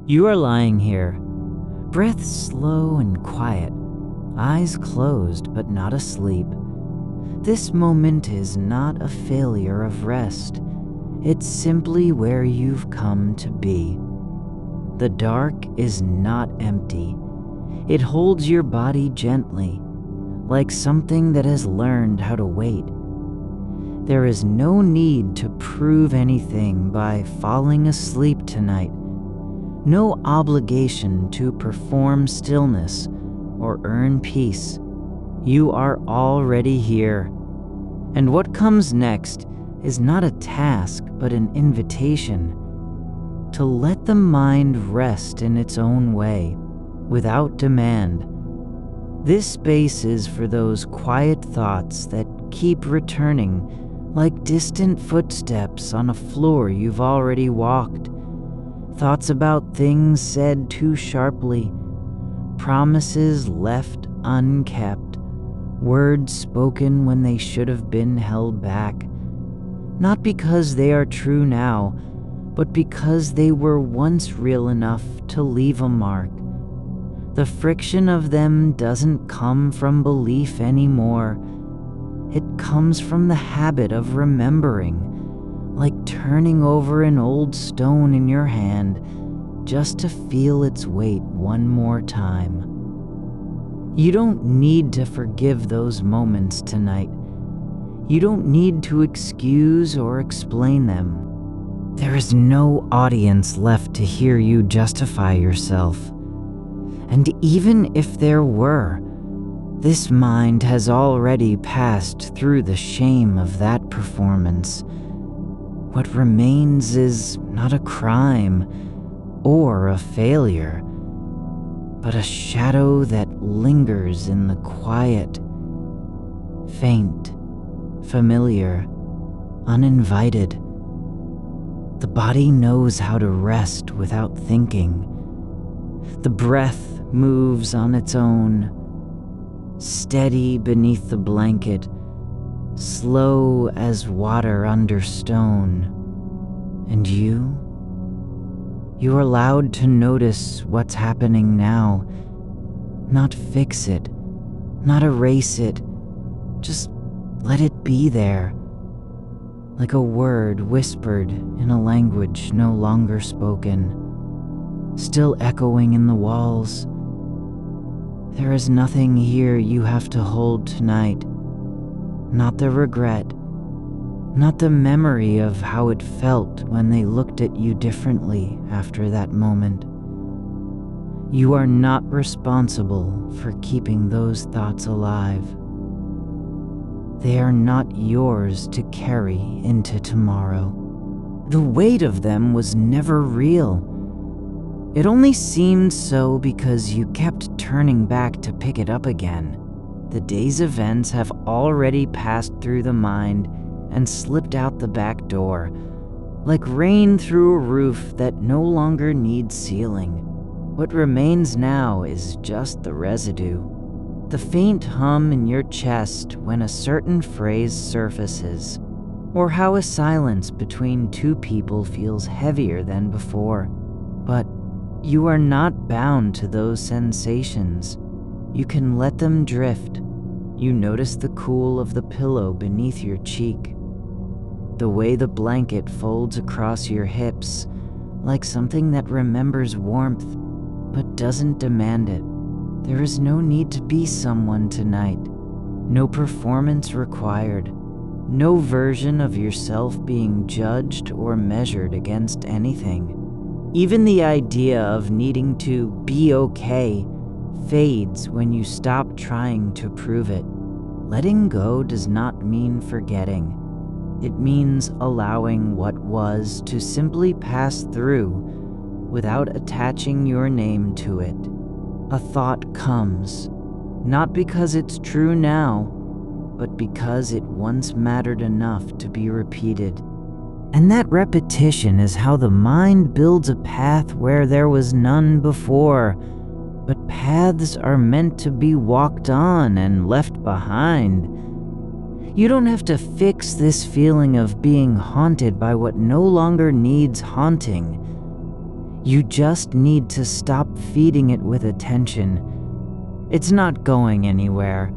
You are lying here, breath slow and quiet, eyes closed but not asleep. This moment is not a failure of rest. It's simply where you've come to be. The dark is not empty. It holds your body gently, like something that has learned how to wait. There is no need to prove anything by falling asleep tonight. No obligation to perform stillness or earn peace. You are already here. And what comes next is not a task, but an invitation to let the mind rest in its own way, without demand. This space is for those quiet thoughts that keep returning like distant footsteps on a floor you've already walked. Thoughts about things said too sharply, promises left unkept, words spoken when they should have been held back. Not because they are true now, but because they were once real enough to leave a mark. The friction of them doesn't come from belief anymore. It comes from the habit of remembering, like turning over an old stone in your hand just to feel its weight one more time. You don't need to forgive those moments tonight. You don't need to excuse or explain them. There is no audience left to hear you justify yourself. And even if there were, this mind has already passed through the shame of that performance. What remains is not a crime or a failure, but a shadow that lingers in the quiet, faint, familiar, uninvited. The body knows how to rest without thinking. The breath moves on its own, steady beneath the blanket, slow as water under stone. And you are allowed to notice what's happening now. Not fix it, not erase it, just let it be there. Like a word whispered in a language no longer spoken, still echoing in the walls. There is nothing here you have to hold tonight. Not the regret, not the memory of how it felt when they looked at you differently after that moment. You are not responsible for keeping those thoughts alive. They are not yours to carry into tomorrow. The weight of them was never real. It only seemed so because you kept turning back to pick it up again. The day's events have already passed through the mind and slipped out the back door, like rain through a roof that no longer needs sealing. What remains now is just the residue. The faint hum in your chest when a certain phrase surfaces, or how a silence between two people feels heavier than before. But you are not bound to those sensations. You can let them drift. You notice the cool of the pillow beneath your cheek, the way the blanket folds across your hips, like something that remembers warmth but doesn't demand it. There is no need to be someone tonight. No performance required. No version of yourself being judged or measured against anything. Even the idea of needing to be okay fades when you stop trying to prove it. Letting go does not mean forgetting. It means allowing what was to simply pass through without attaching your name to it. A thought comes, not because it's true now, but because it once mattered enough to be repeated. And that repetition is how the mind builds a path where there was none before. But paths are meant to be walked on and left behind. You don't have to fix this feeling of being haunted by what no longer needs haunting. You just need to stop feeding it with attention. It's not going anywhere.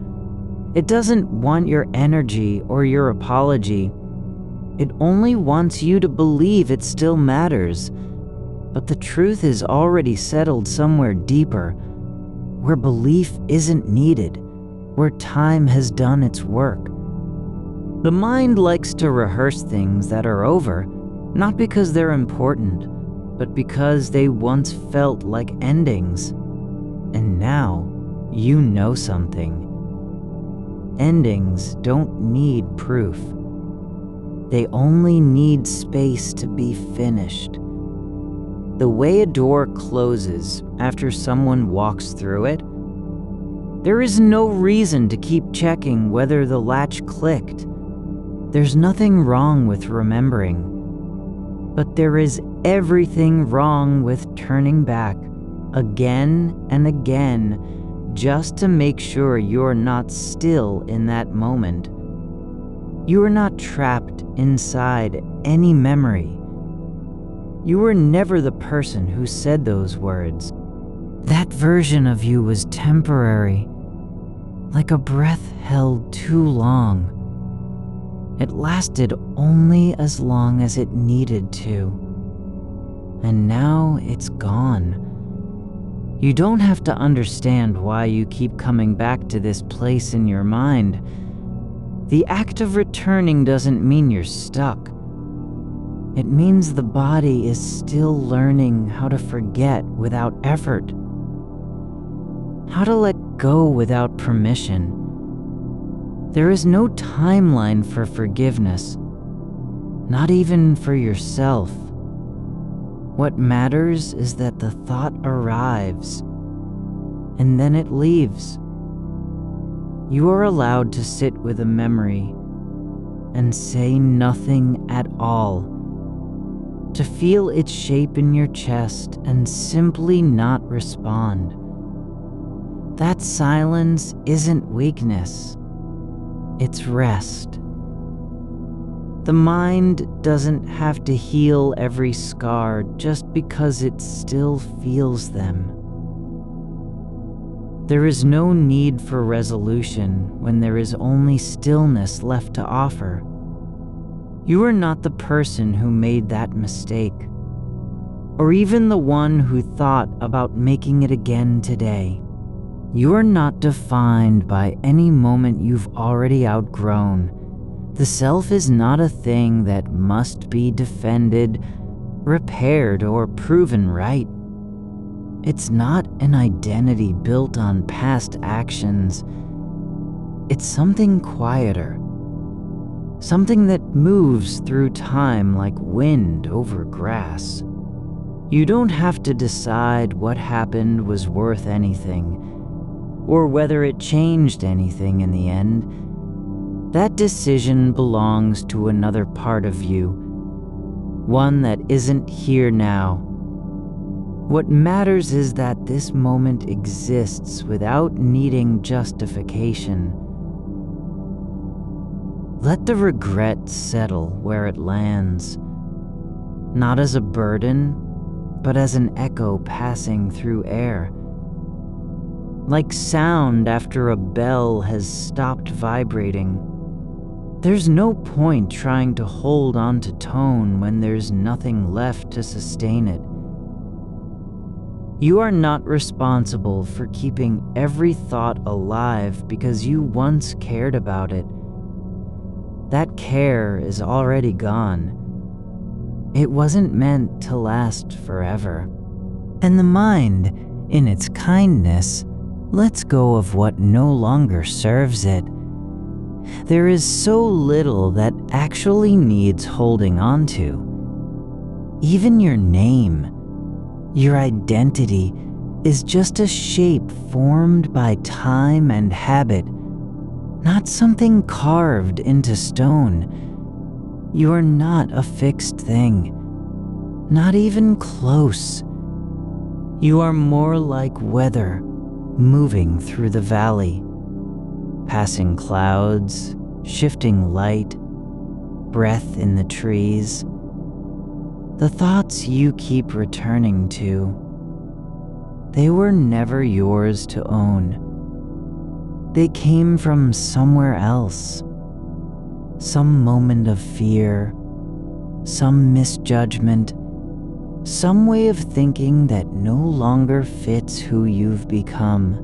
It doesn't want your energy or your apology. It only wants you to believe it still matters. But the truth is already settled somewhere deeper, where belief isn't needed, where time has done its work. The mind likes to rehearse things that are over, not because they're important, but because they once felt like endings. And now, you know something. Endings don't need proof. They only need space to be finished. The way a door closes after someone walks through it, there is no reason to keep checking whether the latch clicked. There's nothing wrong with remembering, but there is everything wrong with turning back again and again just to make sure you're not still in that moment. You are not trapped inside any memory. You were never the person who said those words. That version of you was temporary, like a breath held too long. It lasted only as long as it needed to. And now it's gone. You don't have to understand why you keep coming back to this place in your mind. The act of returning doesn't mean you're stuck. It means the body is still learning how to forget without effort, how to let go without permission. There is no timeline for forgiveness, not even for yourself. What matters is that the thought arrives, and then it leaves. You are allowed to sit with a memory and say nothing at all, to feel its shape in your chest and simply not respond. That silence isn't weakness, it's rest. The mind doesn't have to heal every scar just because it still feels them. There is no need for resolution when there is only stillness left to offer. You are not the person who made that mistake, or even the one who thought about making it again today. You are not defined by any moment you've already outgrown. The self is not a thing that must be defended, repaired, or proven right. It's not an identity built on past actions. It's something quieter, something that moves through time like wind over grass. You don't have to decide what happened was worth anything, or whether it changed anything in the end. That decision belongs to another part of you, one that isn't here now. What matters is that this moment exists without needing justification. Let the regret settle where it lands, not as a burden, but as an echo passing through air. Like sound after a bell has stopped vibrating. There's no point trying to hold on to tone when there's nothing left to sustain it. You are not responsible for keeping every thought alive because you once cared about it. That care is already gone. It wasn't meant to last forever. And the mind, in its kindness, lets go of what no longer serves it. There is so little that actually needs holding on to. Even your name, your identity, is just a shape formed by time and habit, not something carved into stone. You are not a fixed thing, not even close. You are more like weather moving through the valley, passing clouds, shifting light, breath in the trees. The thoughts you keep returning to, they were never yours to own. They came from somewhere else. Some moment of fear, some misjudgment, some way of thinking that no longer fits who you've become.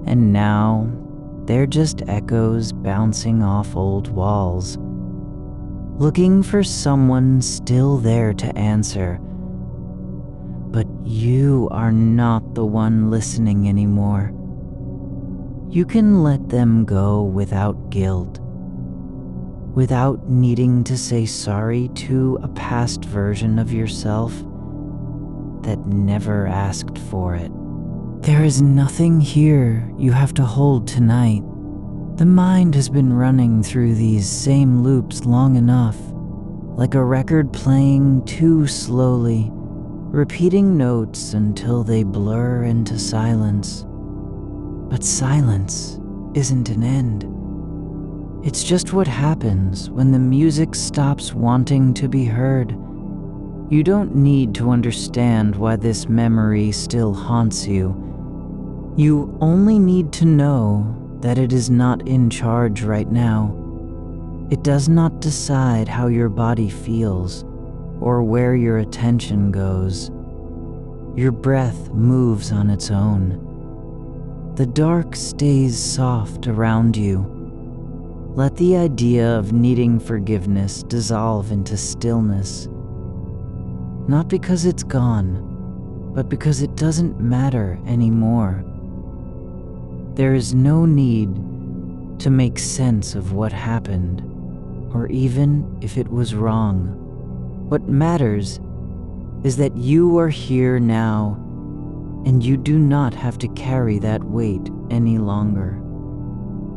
And now, they're just echoes bouncing off old walls, looking for someone still there to answer. But you are not the one listening anymore. You can let them go without guilt, without needing to say sorry to a past version of yourself that never asked for it. There is nothing here you have to hold tonight. The mind has been running through these same loops long enough, like a record playing too slowly, repeating notes until they blur into silence. But silence isn't an end. It's just what happens when the music stops wanting to be heard. You don't need to understand why this memory still haunts you. You only need to know that it is not in charge right now. It does not decide how your body feels or where your attention goes. Your breath moves on its own. The dark stays soft around you. Let the idea of needing forgiveness dissolve into stillness. Not because it's gone, but because it doesn't matter anymore. There is no need to make sense of what happened, or even if it was wrong. What matters is that you are here now, and you do not have to carry that weight any longer.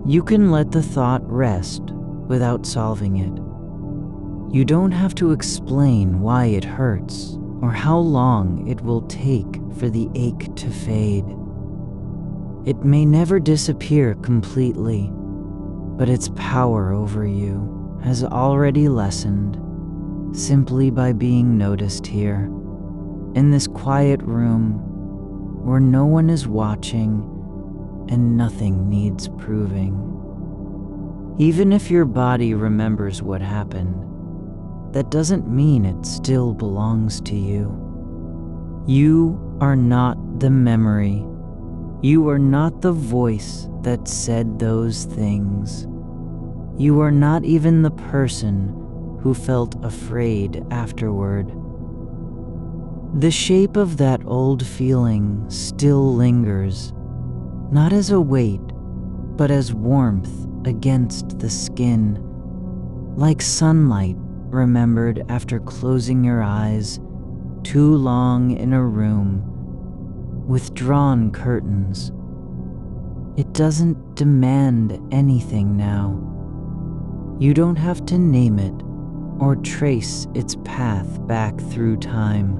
You can let the thought rest without solving it. You don't have to explain why it hurts or how long it will take for the ache to fade. It may never disappear completely, but its power over you has already lessened simply by being noticed here, in this quiet room where no one is watching and nothing needs proving. Even if your body remembers what happened, that doesn't mean it still belongs to you. You are not the memory. You are not the voice that said those things. You are not even the person who felt afraid afterward. The shape of that old feeling still lingers, not as a weight, but as warmth against the skin, like sunlight remembered after closing your eyes too long in a room with drawn curtains. It doesn't demand anything now. You don't have to name it or trace its path back through time.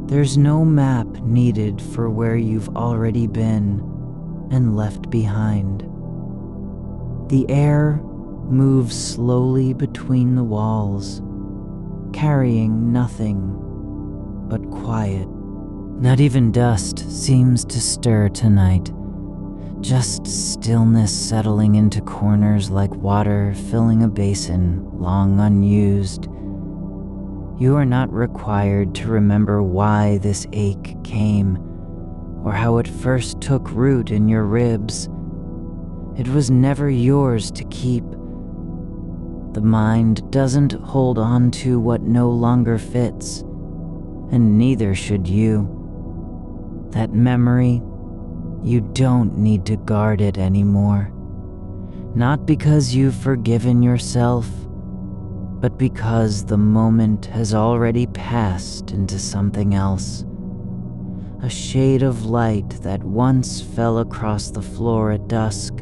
There's no map needed for where you've already been and left behind. The air moves slowly between the walls, carrying nothing but quiet. Not even dust seems to stir tonight, just stillness settling into corners like water filling a basin long unused. You are not required to remember why this ache came, or how it first took root in your ribs. It was never yours to keep. The mind doesn't hold on to what no longer fits, and neither should you. That memory, you don't need to guard it anymore. Not because you've forgiven yourself, but because the moment has already passed into something else. A shade of light that once fell across the floor at dusk,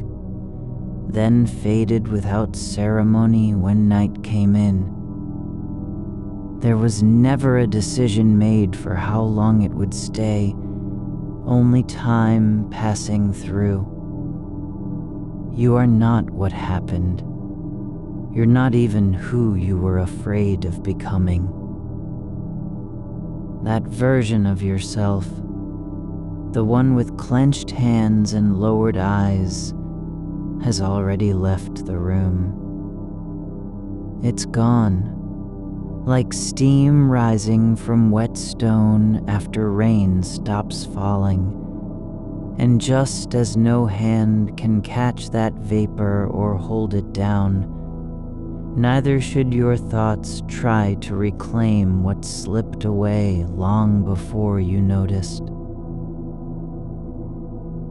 then faded without ceremony when night came in. There was never a decision made for how long it would stay, only time passing through. You are not what happened. You're not even who you were afraid of becoming. that version of yourself, the one with clenched hands and lowered eyes, has already left the room. It's gone, like steam rising from wet stone after rain stops falling. And just as no hand can catch that vapor or hold it down, neither should your thoughts try to reclaim what slipped away long before you noticed.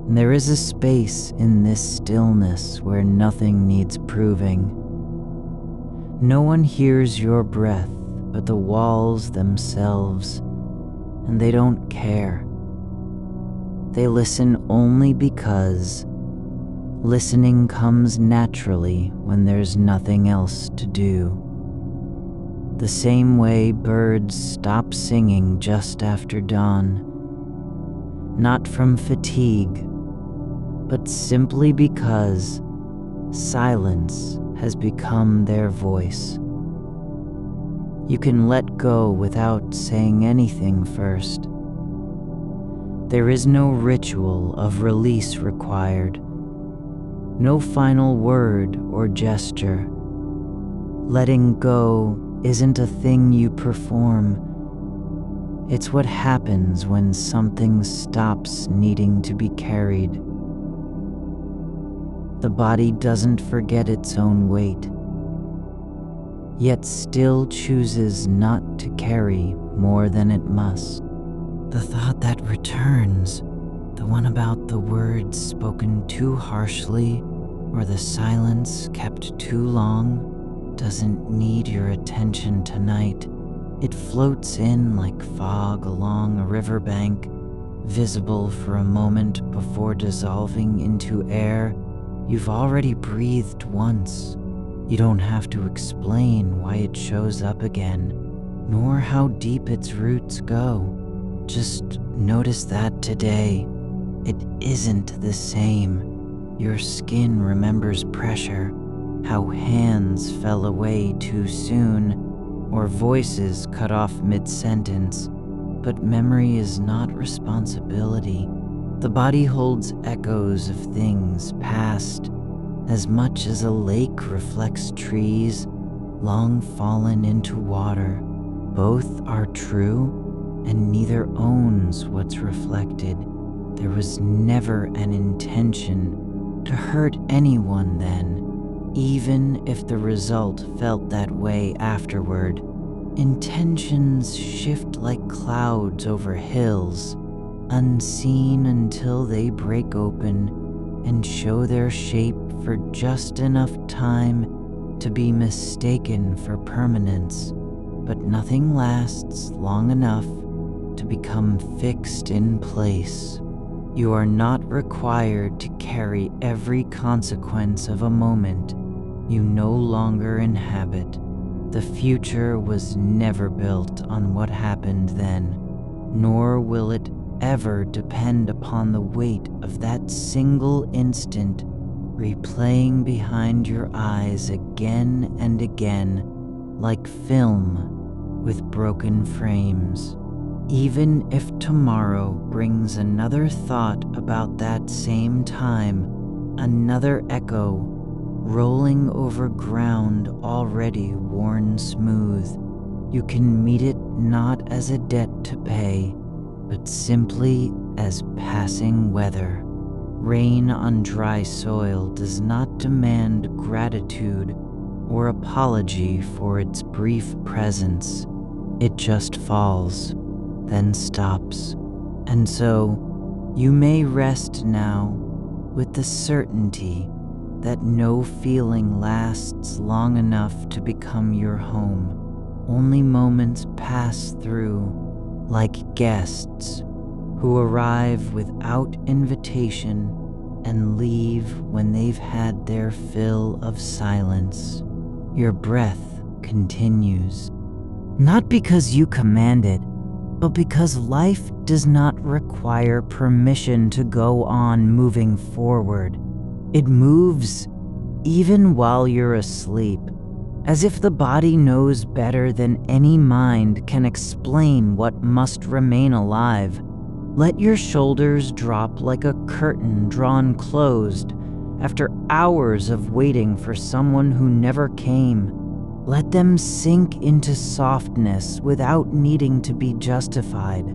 There is a space in this stillness where nothing needs proving. No one hears your breath but the walls themselves, and they don't care. They listen only because listening comes naturally when there's nothing else to do. The same way birds stop singing just after dawn, not from fatigue, but simply because silence has become their voice. You can let go without saying anything first. There is no ritual of release required, no final word or gesture. Letting go isn't a thing you perform. It's what happens when something stops needing to be carried. The body doesn't forget its own weight, yet still chooses not to carry more than it must. The thought that returns, the one about the words spoken too harshly or the silence kept too long, doesn't need your attention tonight. It floats in like fog along a riverbank, visible for a moment before dissolving into air you've already breathed once. You don't have to explain why it shows up again, nor how deep its roots go. Just notice that today, it isn't the same. Your skin remembers pressure, how hands fell away too soon, or voices cut off mid-sentence. But memory is not responsibility. The body holds echoes of things past, as much as a lake reflects trees long fallen into water. Both are true, and neither owns what's reflected. There was never an intention to hurt anyone then, even if the result felt that way afterward. Intentions shift like clouds over hills, unseen until they break open and show their shape for just enough time to be mistaken for permanence. But nothing lasts long enough to become fixed in place. You are not required to carry every consequence of a moment you no longer inhabit. The future was never built on what happened then, nor will it ever depend upon the weight of that single instant replaying behind your eyes again and again, like film with broken frames. Even if tomorrow brings another thought about that same time, another echo rolling over ground already worn smooth, you can meet it not as a debt to pay, but simply as passing weather. Rain on dry soil does not demand gratitude or apology for its brief presence. It just falls, then stops. And so, you may rest now with the certainty that no feeling lasts long enough to become your home. Only moments pass through like guests who arrive without invitation and leave when they've had their fill of silence. Your breath continues, not because you command it, but because life does not require permission to go on moving forward. It moves even while you're asleep, as if the body knows better than any mind can explain what must remain alive. Let your shoulders drop like a curtain drawn closed after hours of waiting for someone who never came. Let them sink into softness without needing to be justified.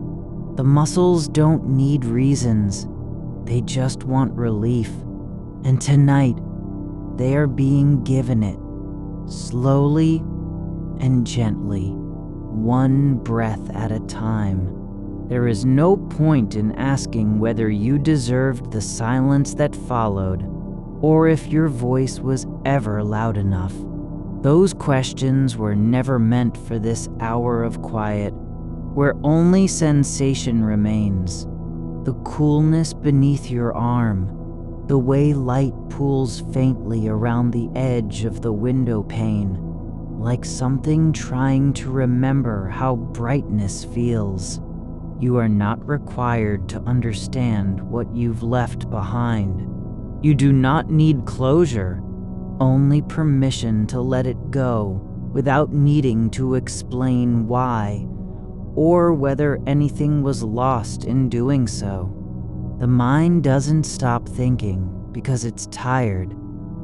The muscles don't need reasons. They just want relief. And tonight, they are being given it, slowly and gently, one breath at a time. There is no point in asking whether you deserved the silence that followed, or if your voice was ever loud enough. Those questions were never meant for this hour of quiet, where only sensation remains. The coolness beneath your arm, the way light pools faintly around the edge of the window pane, like something trying to remember how brightness feels. You are not required to understand what you've left behind. You do not need closure, only permission to let it go without needing to explain why, or whether anything was lost in doing so. The mind doesn't stop thinking because it's tired.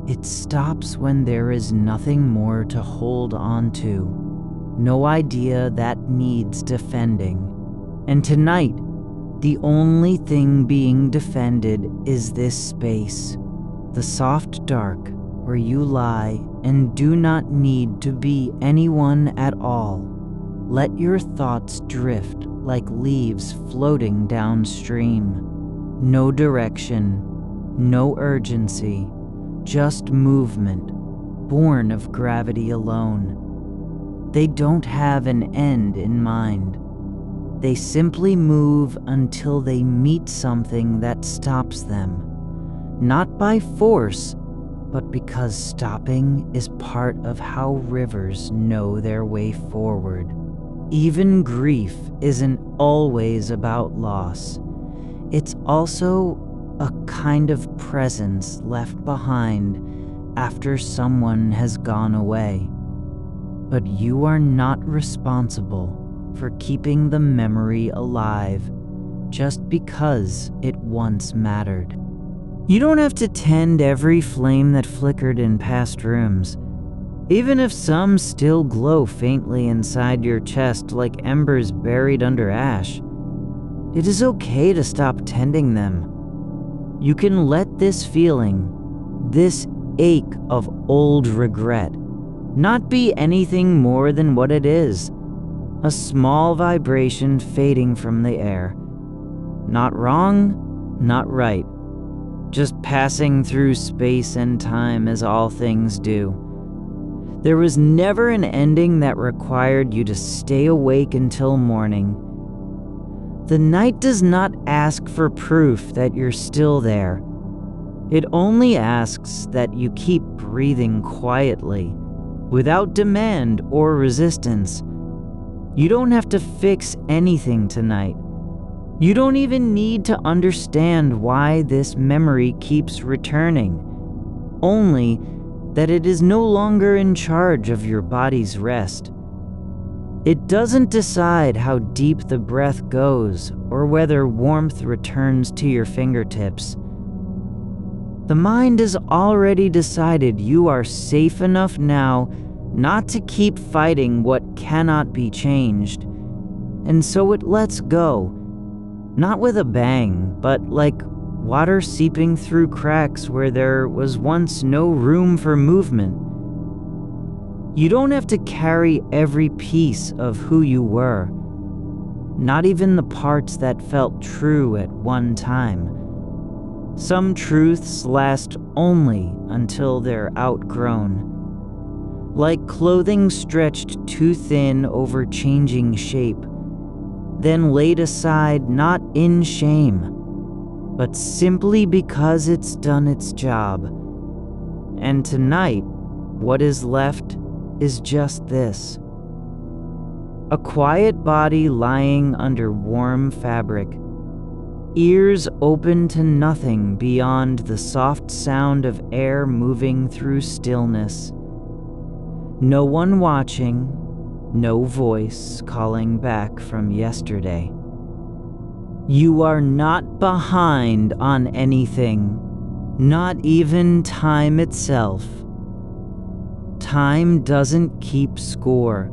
It stops when there is nothing more to hold on to, no idea that needs defending. And tonight, the only thing being defended is this space, the soft dark where you lie and do not need to be anyone at all. Let your thoughts drift like leaves floating downstream. No direction, no urgency, just movement, born of gravity alone. They don't have an end in mind. They simply move until they meet something that stops them, not by force, but because stopping is part of how rivers know their way forward. Even grief isn't always about loss. It's also a kind of presence left behind after someone has gone away. But you are not responsible for keeping the memory alive just because it once mattered. You don't have to tend every flame that flickered in past rooms, even if some still glow faintly inside your chest like embers buried under ash. It is okay to stop tending them. You can let this feeling, this ache of old regret, not be anything more than what it is. A small vibration fading from the air. Not wrong, not right. Just passing through space and time as all things do. There was never an ending that required you to stay awake until morning. The night does not ask for proof that you're still there. It only asks that you keep breathing quietly, without demand or resistance. You don't have to fix anything tonight. You don't even need to understand why this memory keeps returning, only that it is no longer in charge of your body's rest. It doesn't decide how deep the breath goes or whether warmth returns to your fingertips. The mind has already decided you are safe enough now not to keep fighting what cannot be changed, and so it lets go, not with a bang, but like water seeping through cracks where there was once no room for movement. You don't have to carry every piece of who you were, not even the parts that felt true at one time. Some truths last only until they're outgrown. Like clothing stretched too thin over changing shape, then laid aside not in shame, but simply because it's done its job. And tonight, what is left is just this. A quiet body lying under warm fabric, ears open to nothing beyond the soft sound of air moving through stillness. No one watching, no voice calling back from yesterday. You are not behind on anything, not even time itself. Time doesn't keep score.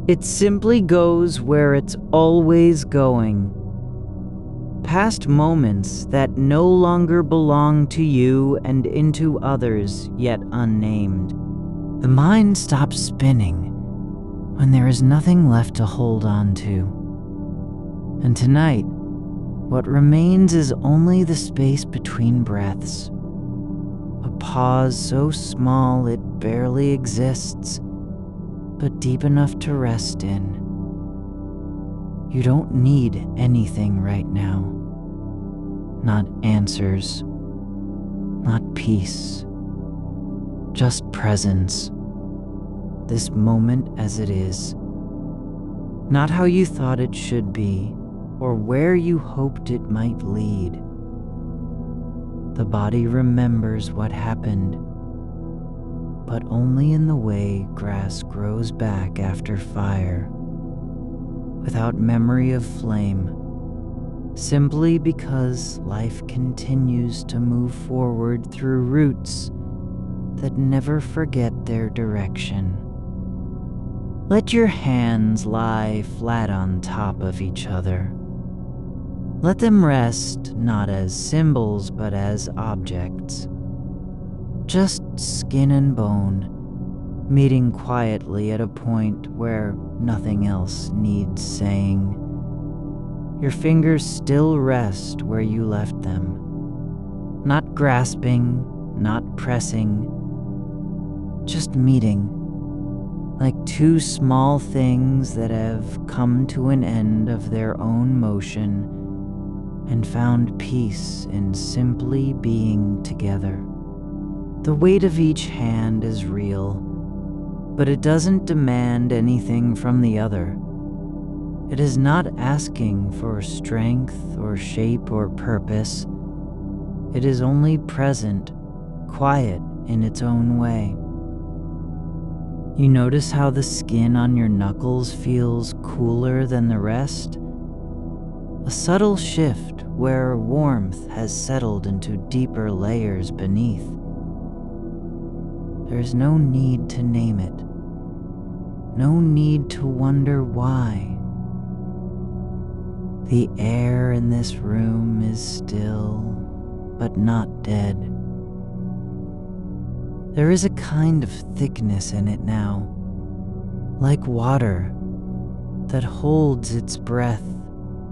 It simply goes where it's always going. Past moments that no longer belong to you and into others yet unnamed. The mind stops spinning when there is nothing left to hold on to. And tonight, what remains is only the space between breaths. A pause so small it barely exists, but deep enough to rest in. You don't need anything right now. Not answers, not peace, just presence. This moment as it is. Not how you thought it should be, or where you hoped it might lead. The body remembers what happened, but only in the way grass grows back after fire, without memory of flame, simply because life continues to move forward through roots that never forget their direction. Let your hands lie flat on top of each other. Let them rest not as symbols but as objects. Just skin and bone, meeting quietly at a point where nothing else needs saying. Your fingers still rest where you left them. Not grasping, not pressing, just meeting. Like two small things that have come to an end of their own motion and found peace in simply being together. The weight of each hand is real, but it doesn't demand anything from the other. It is not asking for strength or shape or purpose. It is only present, quiet in its own way. You notice how the skin on your knuckles feels cooler than the rest? A subtle shift where warmth has settled into deeper layers beneath. There's no need to name it. No need to wonder why. The air in this room is still, but not dead. There is a kind of thickness in it now, like water that holds its breath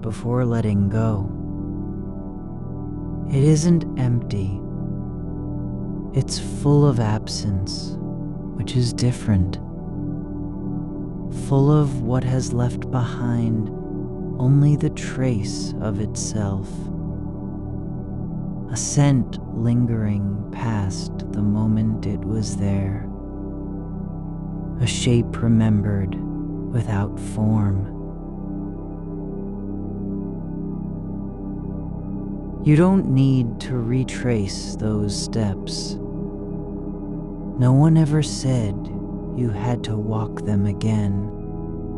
before letting go. It isn't empty. It's full of absence, which is different. Full of what has left behind only the trace of itself. A scent lingering past the moment it was there. A shape remembered without form. You don't need to retrace those steps. No one ever said you had to walk them again.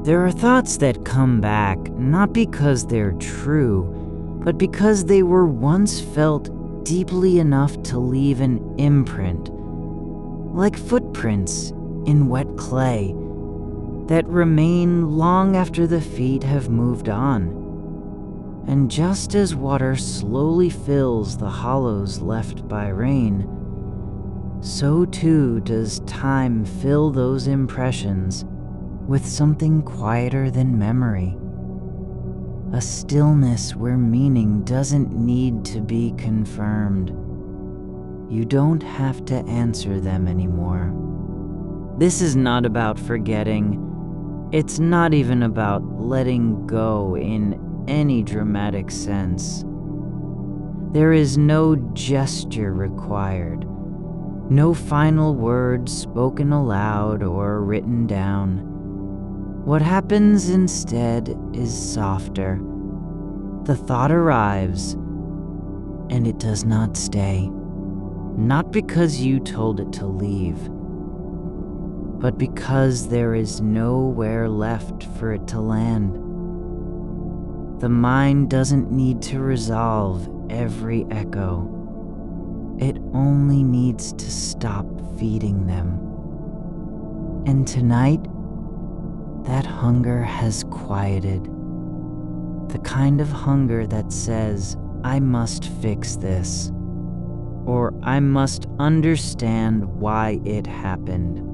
There are thoughts that come back not because they're true, but because they were once felt deeply enough to leave an imprint, like footprints in wet clay, that remain long after the feet have moved on. And just as water slowly fills the hollows left by rain, so too does time fill those impressions with something quieter than memory. A stillness where meaning doesn't need to be confirmed. You don't have to answer them anymore. This is not about forgetting. It's not even about letting go in any dramatic sense. There is no gesture required, no final words spoken aloud or written down. What happens instead is softer. The thought arrives, and it does not stay. Not because you told it to leave, but because there is nowhere left for it to land. The mind doesn't need to resolve every echo. It only needs to stop feeding them. And tonight, that hunger has quieted. The kind of hunger that says, I must fix this, or I must understand why it happened.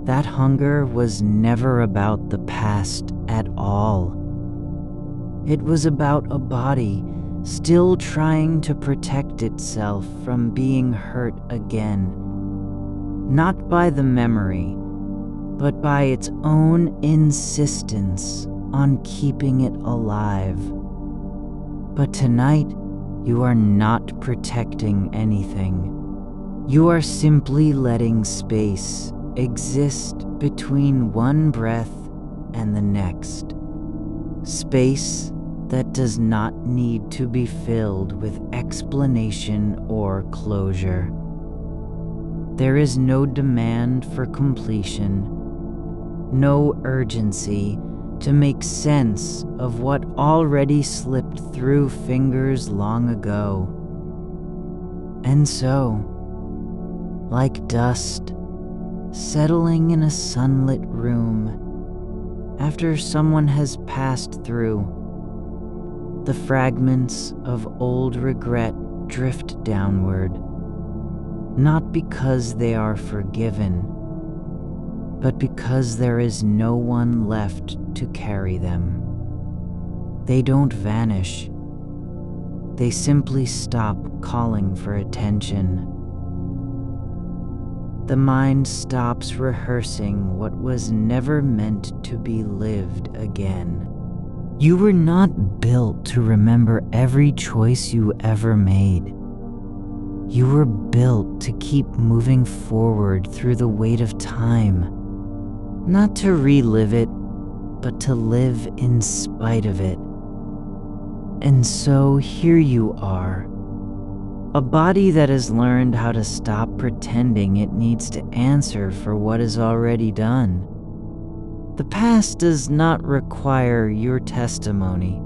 That hunger was never about the past at all. It was about a body still trying to protect itself from being hurt again, not by the memory, but by its own insistence on keeping it alive. But tonight, you are not protecting anything. You are simply letting space exist between one breath and the next. Space that does not need to be filled with explanation or closure. There is no demand for completion, no urgency to make sense of what already slipped through fingers long ago. And so, like dust settling in a sunlit room after someone has passed through, the fragments of old regret drift downward, not because they are forgiven, but because there is no one left to carry them. They don't vanish. They simply stop calling for attention. The mind stops rehearsing what was never meant to be lived again. You were not built to remember every choice you ever made. You were built to keep moving forward through the weight of time, not to relive it, but to live in spite of it. And so here you are, a body that has learned how to stop pretending it needs to answer for what is already done. The past does not require your testimony.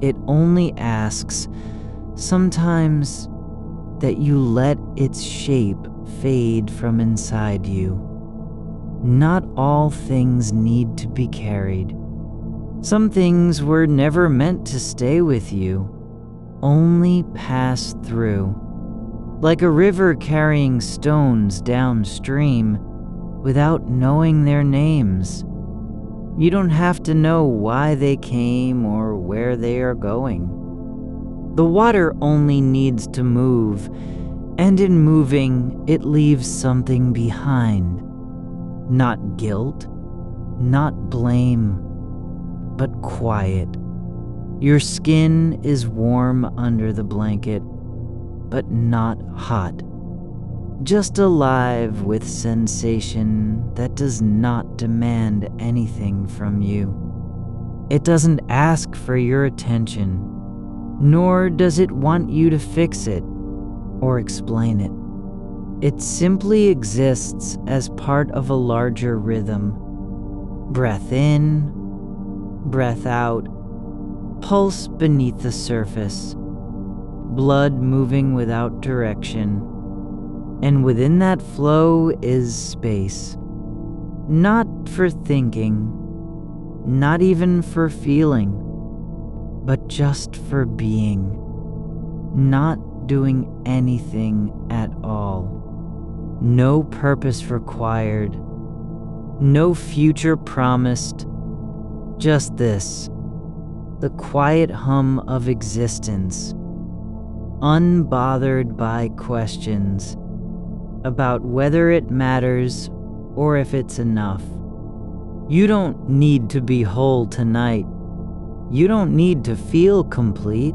It only asks, sometimes, that you let its shape fade from inside you. Not all things need to be carried. Some things were never meant to stay with you, only pass through, like a river carrying stones downstream without knowing their names. You don't have to know why they came or where they are going. The water only needs to move, and in moving, it leaves something behind. Not guilt, not blame, but quiet. Your skin is warm under the blanket, but not hot. Just alive with sensation that does not demand anything from you. It doesn't ask for your attention, nor does it want you to fix it or explain it. It simply exists as part of a larger rhythm. Breath in, breath out, pulse beneath the surface, blood moving without direction. And within that flow is space. Not for thinking, not even for feeling, but just for being. Not doing anything at all. No purpose required. No future promised. Just this, the quiet hum of existence, unbothered by questions about whether it matters or if it's enough. You don't need to be whole tonight. You don't need to feel complete.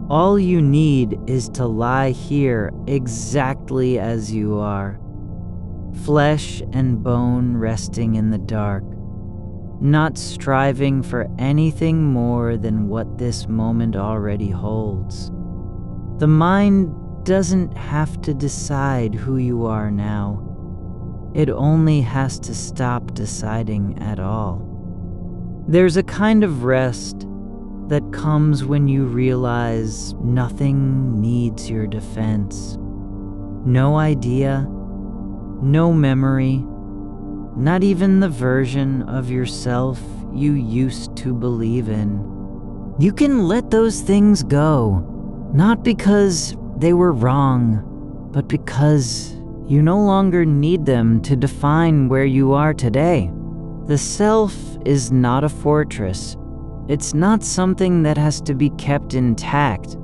All you need is to lie here exactly as you are, flesh and bone resting in the dark, not striving for anything more than what this moment already holds. The mind doesn't have to decide who you are now. it only has to stop deciding at all. There's a kind of rest that comes when you realize nothing needs your defense. No idea, no memory, not even the version of yourself you used to believe in. You can let those things go, not because they were wrong, but because you no longer need them to define where you are today. The self is not a fortress. It's not something that has to be kept intact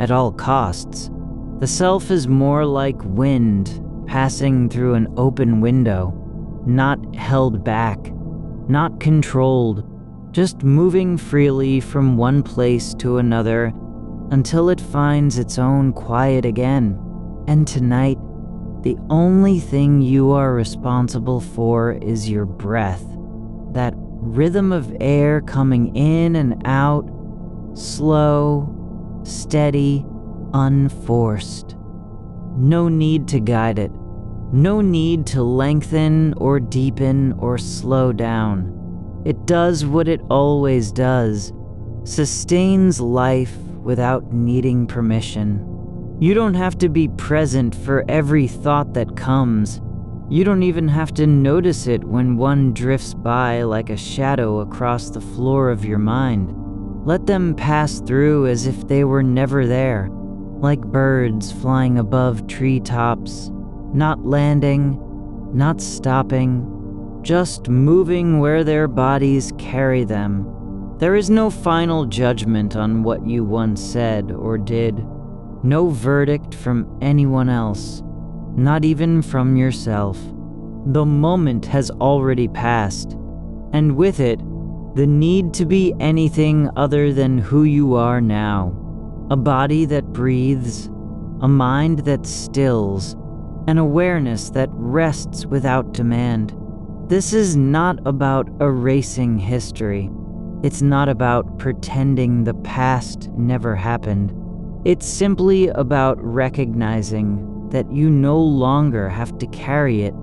at all costs. The self is more like wind passing through an open window, not held back, not controlled, just moving freely from one place to another until it finds its own quiet again. And tonight, the only thing you are responsible for is your breath, that rhythm of air coming in and out, slow, steady, unforced. No need to guide it. No need to lengthen or deepen or slow down. It does what it always does, sustains life without needing permission. You don't have to be present for every thought that comes. You don't even have to notice it when one drifts by like a shadow across the floor of your mind. Let them pass through as if they were never there, like birds flying above treetops, not landing, not stopping, just moving where their bodies carry them. There is no final judgment on what you once said or did, no verdict from anyone else, not even from yourself. The moment has already passed, and with it, the need to be anything other than who you are now. A body that breathes, a mind that stills, an awareness that rests without demand. This is not about erasing history. It's not about pretending the past never happened. It's simply about recognizing that you no longer have to carry it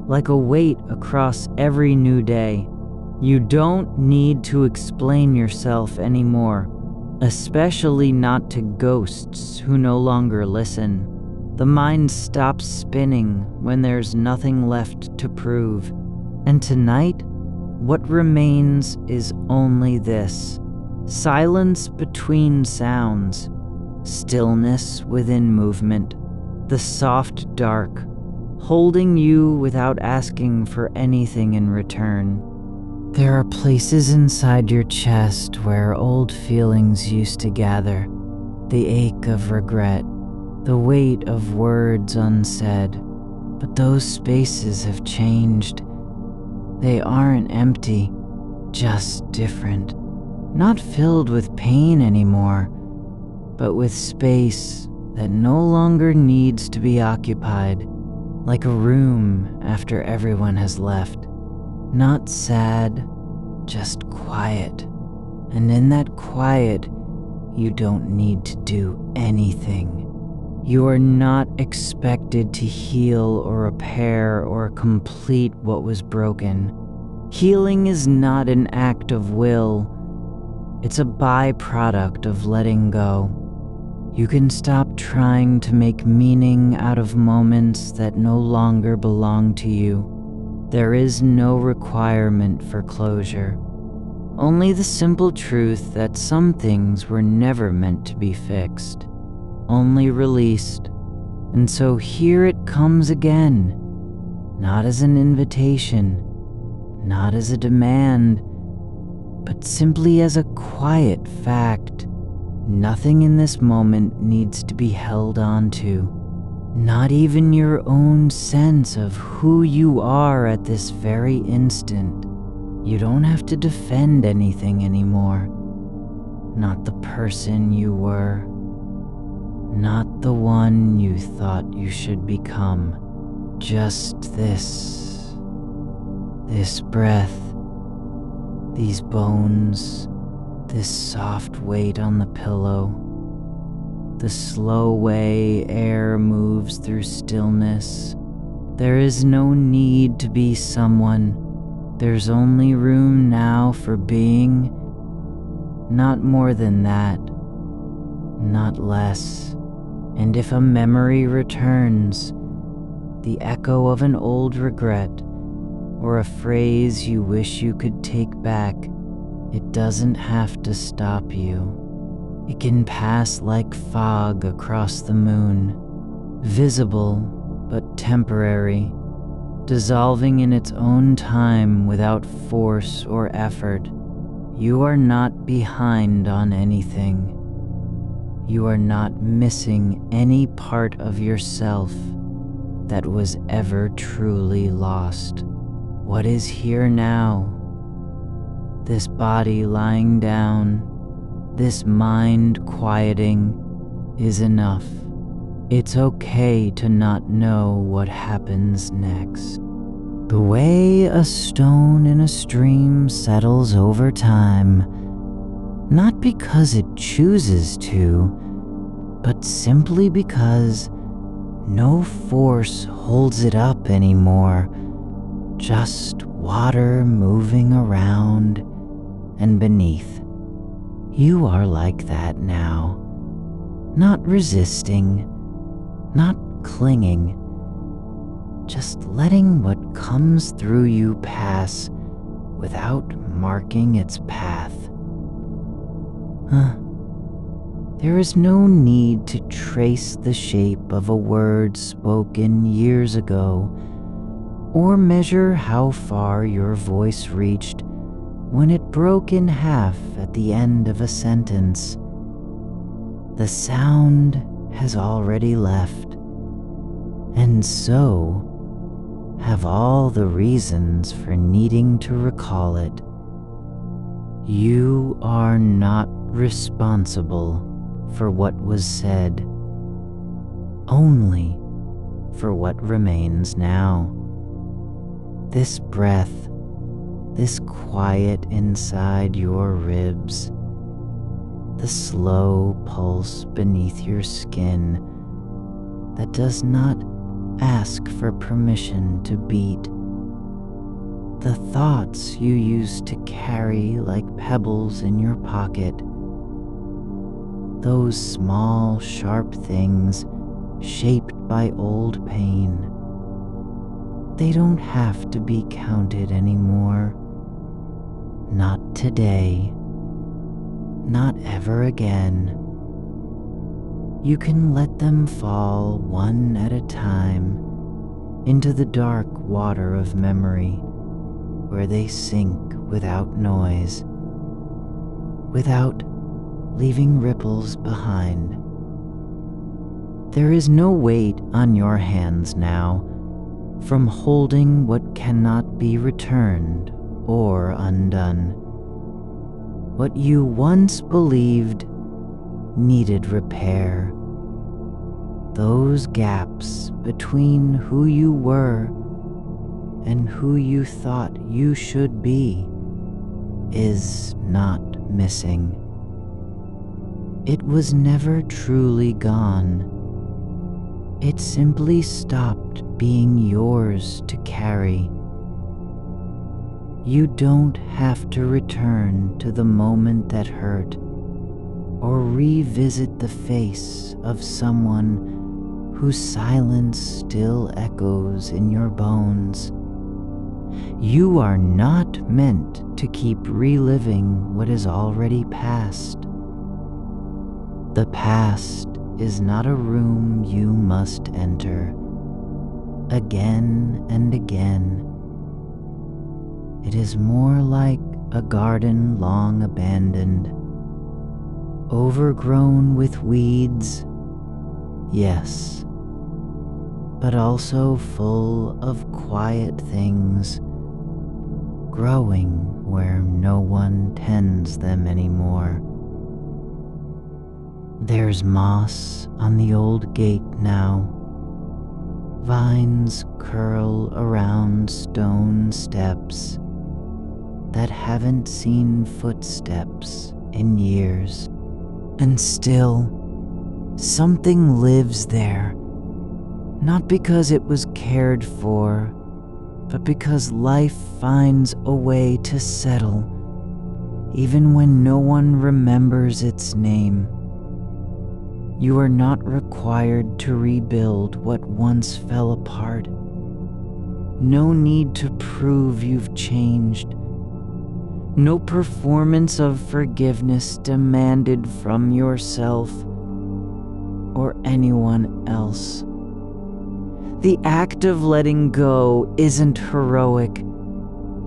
like a weight across every new day. You don't need to explain yourself anymore, especially not to ghosts who no longer listen. The mind stops spinning when there's nothing left to prove. And tonight, what remains is only this: silence between sounds, stillness within movement, the soft dark, holding you without asking for anything in return. There are places inside your chest where old feelings used to gather, the ache of regret, the weight of words unsaid. But those spaces have changed. They aren't empty, just different. Not filled with pain anymore, but with space that no longer needs to be occupied, like a room after everyone has left. Not sad, just quiet. And in that quiet, you don't need to do anything. You are not expected to heal or repair or complete what was broken. Healing is not an act of will. It's a byproduct of letting go. You can stop trying to make meaning out of moments that no longer belong to you. There is no requirement for closure. Only the simple truth that some things were never meant to be fixed, only released. And so here it comes again, not as an invitation, not as a demand, but simply as a quiet fact. Nothing in this moment needs to be held on to, not even your own sense of who you are at this very instant. You don't have to defend anything anymore. Not the person you were, not the one you thought you should become. Just this breath, these bones, this soft weight on the pillow, the slow way air moves through stillness, There is no need to be someone. There's only room now for being. Not more than that, not less. And if a memory returns, the echo of an old regret, or a phrase you wish you could take back, it doesn't have to stop you. It can pass like fog across the moon, visible but temporary, dissolving in its own time without force or effort. You are not behind on anything. You are not missing any part of yourself that was ever truly lost. What is here now? This body lying down, this mind quieting, is enough. It's okay to not know what happens next. The way a stone in a stream settles over time, not because it chooses to, but simply because no force holds it up anymore. Just water moving around and beneath. You are like that now. Not resisting, not clinging, just letting what comes through you pass without marking its path. There is no need to trace the shape of a word spoken years ago, or measure how far your voice reached when it broke in half at the end of a sentence. The sound has already left, and so have all the reasons for needing to recall it. You are not responsible for what was said, only for what remains now. This breath, this quiet inside your ribs, the slow pulse beneath your skin that does not ask for permission to beat, the thoughts you used to carry like pebbles in your pocket, those small, sharp things shaped by old pain. They don't have to be counted anymore. Not today. Not ever again. You can let them fall one at a time into the dark water of memory, where they sink without noise, without leaving ripples behind. There is no weight on your hands now from holding what cannot be returned or undone. What you once believed needed repair. Those gaps between who you were and who you thought you should be is not missing. It was never truly gone. It simply stopped being yours to carry. You don't have to return to the moment that hurt or revisit the face of someone whose silence still echoes in your bones. You are not meant to keep reliving what is already past. The past is not a room you must enter again and again. It is more like a garden long abandoned, overgrown with weeds, yes, but also full of quiet things, growing where no one tends them anymore. There's moss on the old gate now. Vines curl around stone steps that haven't seen footsteps in years. And still, something lives there, Not because it was cared for, but because life finds a way to settle, even when no one remembers its name. You are not required to rebuild what once fell apart. No need to prove you've changed. No performance of forgiveness demanded from yourself or anyone else. The act of letting go isn't heroic.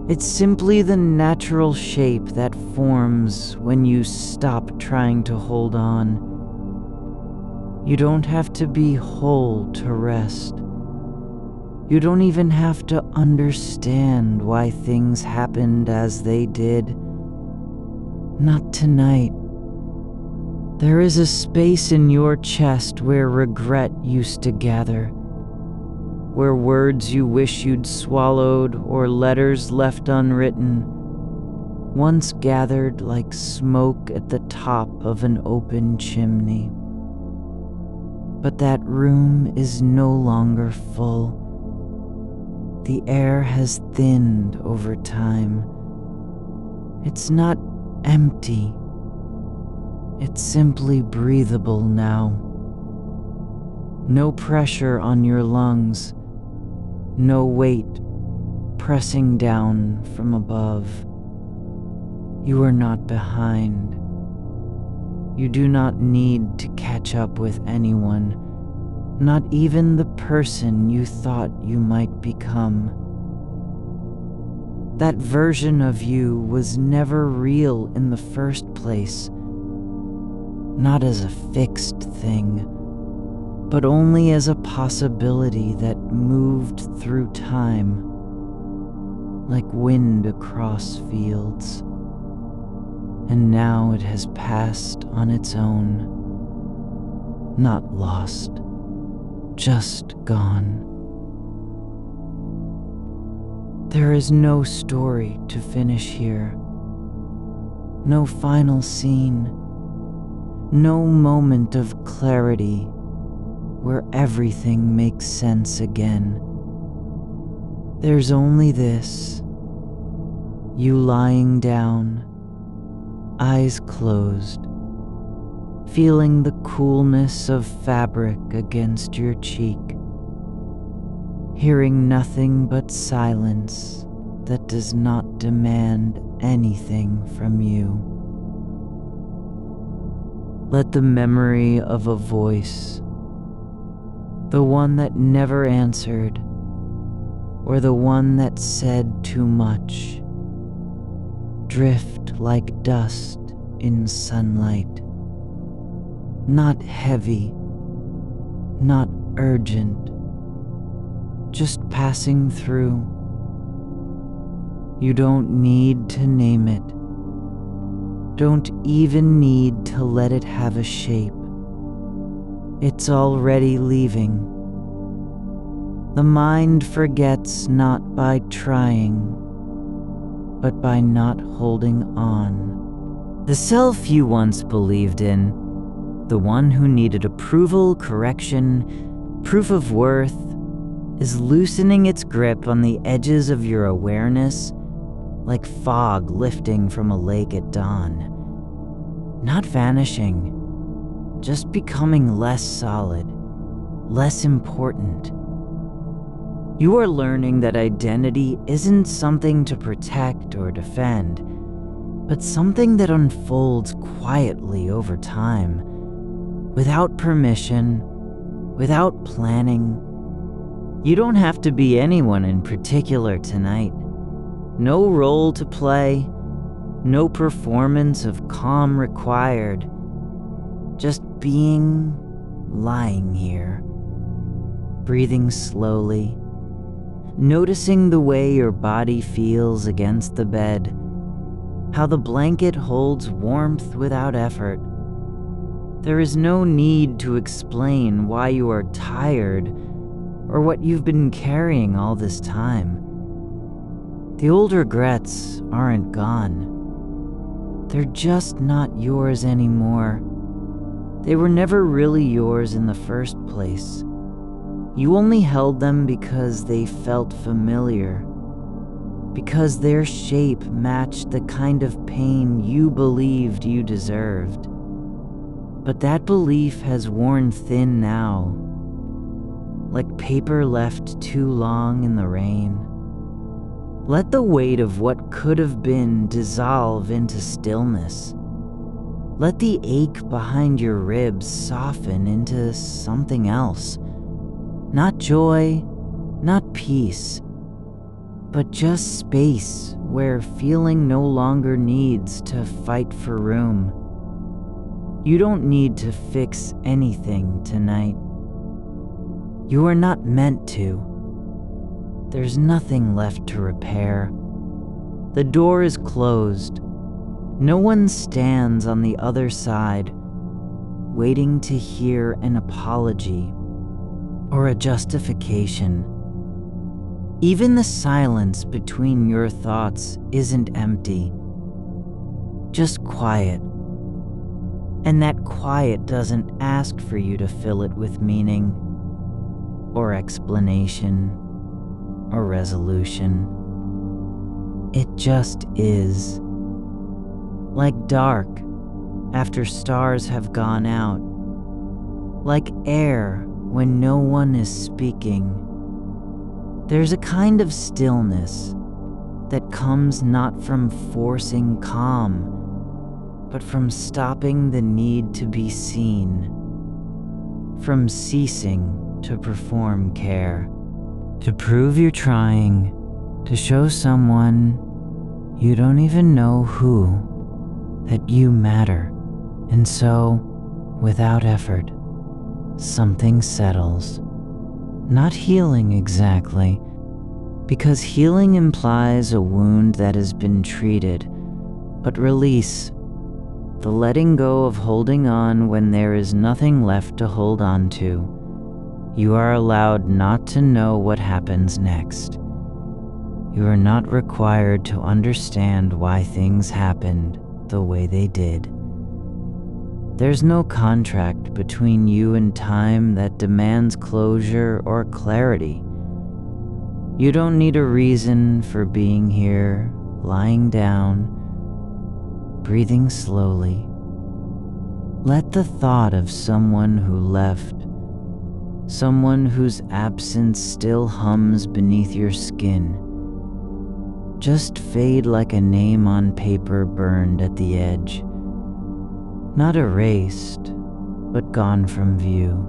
It's simply the natural shape that forms when you stop trying to hold on. You don't have to be whole to rest. You don't even have to understand why things happened as they did. Not tonight. There is a space in your chest where regret used to gather, where words you wish you'd swallowed or letters left unwritten once gathered like smoke at the top of an open chimney. But that room is no longer full. The air has thinned over time. It's not empty. It's simply breathable now. No pressure on your lungs. No weight pressing down from above. You are not behind. You do not need to catch up with anyone. Not even the person you thought you might become. That version of you was never real in the first place. Not as a fixed thing, but only as a possibility that moved through time, like wind across fields. And now it has passed on its own, not lost. Just gone. There is no story to finish here. No final scene. No moment of clarity where everything makes sense again. There's only this. You lying down, eyes closed, feeling the coolness of fabric against your cheek, hearing nothing but silence that does not demand anything from you. Let the memory of a voice, the one that never answered, or the one that said too much, drift like dust in sunlight. Not heavy, not urgent, just passing through. You don't need to name it. Don't even need to let it have a shape. It's already leaving. The mind forgets not by trying, but by not holding on. The self you once believed in, the one who needed approval, correction, proof of worth, is loosening its grip on the edges of your awareness like fog lifting from a lake at dawn. Not vanishing, just becoming less solid, less important. You are learning that identity isn't something to protect or defend, but something that unfolds quietly over time, without permission, without planning. You don't have to be anyone in particular tonight. No role to play, no performance of calm required. Just being, lying here, breathing slowly, noticing the way your body feels against the bed, how the blanket holds warmth without effort. There is no need to explain why you are tired or what you've been carrying all this time. The old regrets aren't gone. They're just not yours anymore. They were never really yours in the first place. You only held them because they felt familiar, because their shape matched the kind of pain you believed you deserved. But that belief has worn thin now, like paper left too long in the rain. Let the weight of what could have been dissolve into stillness. Let the ache behind your ribs soften into something else. Not joy, not peace, but just space where feeling no longer needs to fight for room. You don't need to fix anything tonight. You are not meant to. There's nothing left to repair. The door is closed. No one stands on the other side, waiting to hear an apology or a justification. Even the silence between your thoughts isn't empty, just quiet. And that quiet doesn't ask for you to fill it with meaning or explanation or resolution. It just is. Like dark after stars have gone out. Like air when no one is speaking. There's a kind of stillness that comes not from forcing calm, but from stopping the need to be seen, from ceasing to perform care, to prove you're trying, to show someone you don't even know who that you matter. And so, without effort, something settles. Not healing exactly, because healing implies a wound that has been treated, but release, the letting go of holding on when there is nothing left to hold on to. You are allowed not to know what happens next. You are not required to understand why things happened the way they did. There's no contract between you and time that demands closure or clarity. You don't need a reason for being here, lying down, breathing slowly. Let the thought of someone who left, someone whose absence still hums beneath your skin, just fade like a name on paper burned at the edge. Not erased, but gone from view.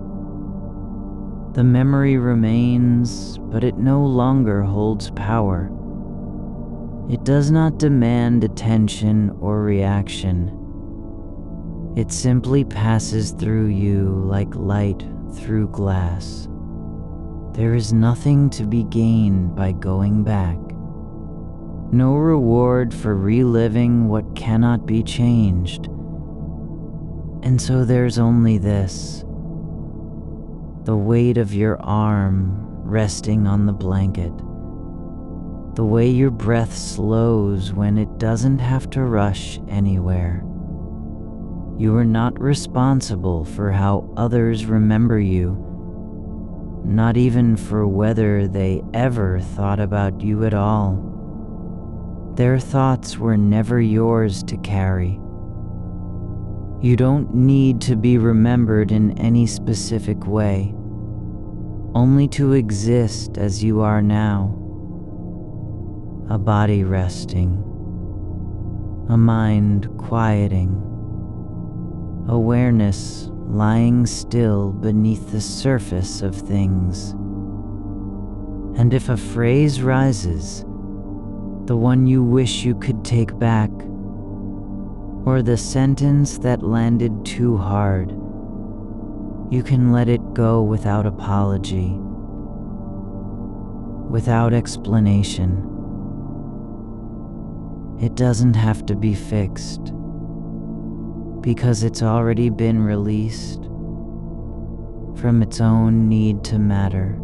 The memory remains, but it no longer holds power. It does not demand attention or reaction. It simply passes through you like light through glass. There is nothing to be gained by going back. No reward for reliving what cannot be changed. And so there's only this. The weight of your arm resting on the blanket. The way your breath slows when it doesn't have to rush anywhere. You are not responsible for how others remember you, not even for whether they ever thought about you at all. Their thoughts were never yours to carry. You don't need to be remembered in any specific way, only to exist as you are now. A body resting, a mind quieting, awareness lying still beneath the surface of things. And if a phrase rises, the one you wish you could take back, or the sentence that landed too hard, you can let it go without apology, without explanation. It doesn't have to be fixed, because it's already been released from its own need to matter.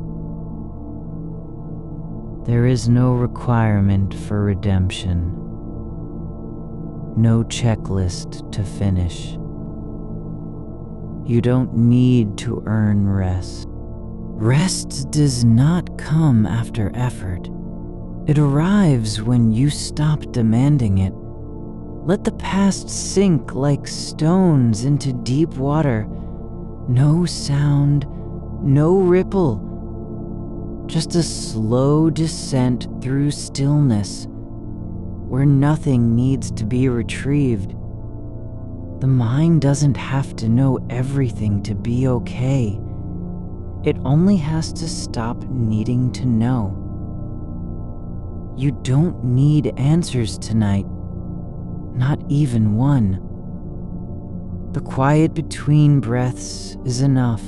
There is no requirement for redemption, no checklist to finish. You don't need to earn rest. Rest does not come after effort. It arrives when you stop demanding it. Let the past sink like stones into deep water. No sound, no ripple. Just a slow descent through stillness, where nothing needs to be retrieved. The mind doesn't have to know everything to be okay. It only has to stop needing to know. You don't need answers tonight, not even one. The quiet between breaths is enough.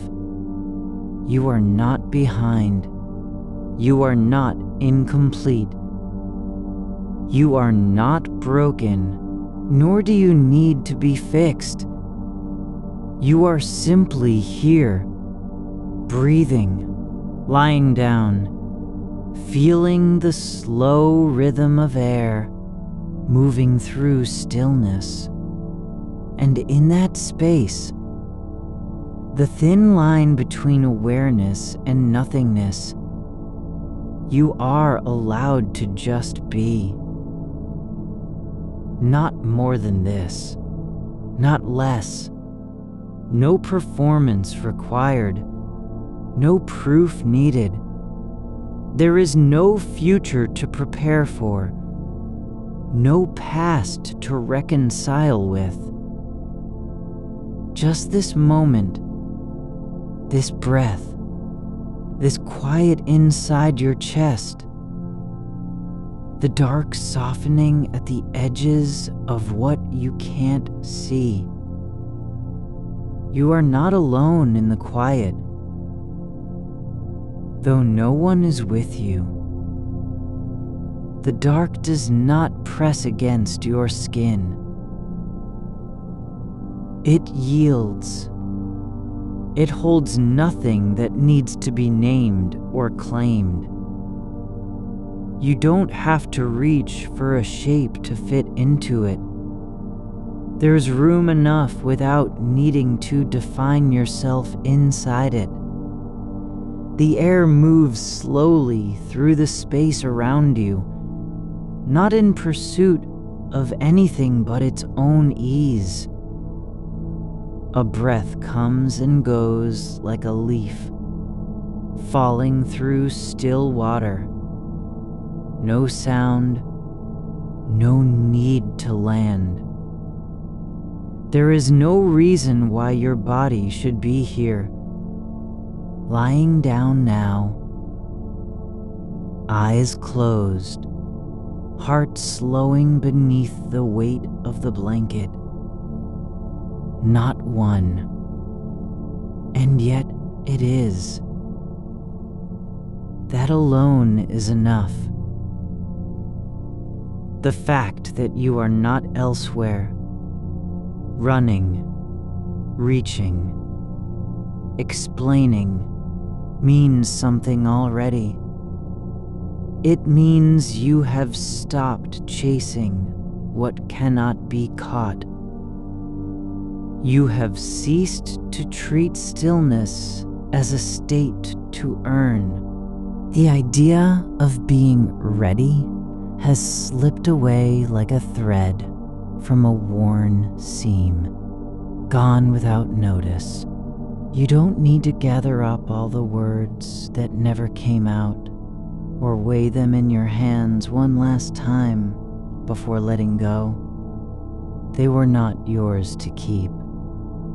You are not behind. You are not incomplete. You are not broken, nor do you need to be fixed. You are simply here, breathing, lying down, feeling the slow rhythm of air moving through stillness. And in that space, the thin line between awareness and nothingness, you are allowed to just be. Not more than this, not less. No performance required, no proof needed. There is no future to prepare for, no past to reconcile with. Just this moment, this breath, this quiet inside your chest, the dark softening at the edges of what you can't see. You are not alone in the quiet, though no one is with you. The dark does not press against your skin. It yields. It holds nothing that needs to be named or claimed. You don't have to reach for a shape to fit into it. There's room enough without needing to define yourself inside it. The air moves slowly through the space around you, not in pursuit of anything but its own ease. A breath comes and goes like a leaf, falling through still water. No sound, no need to land. There is no reason why your body should be here, lying down now, eyes closed, heart slowing beneath the weight of the blanket. Not one, and yet it is. That alone is enough. The fact that you are not elsewhere, running, reaching, explaining, means something already. It means you have stopped chasing what cannot be caught. You have ceased to treat stillness as a state to earn. The idea of being ready has slipped away like a thread from a worn seam, gone without notice. You don't need to gather up all the words that never came out, or weigh them in your hands one last time before letting go. They were not yours to keep,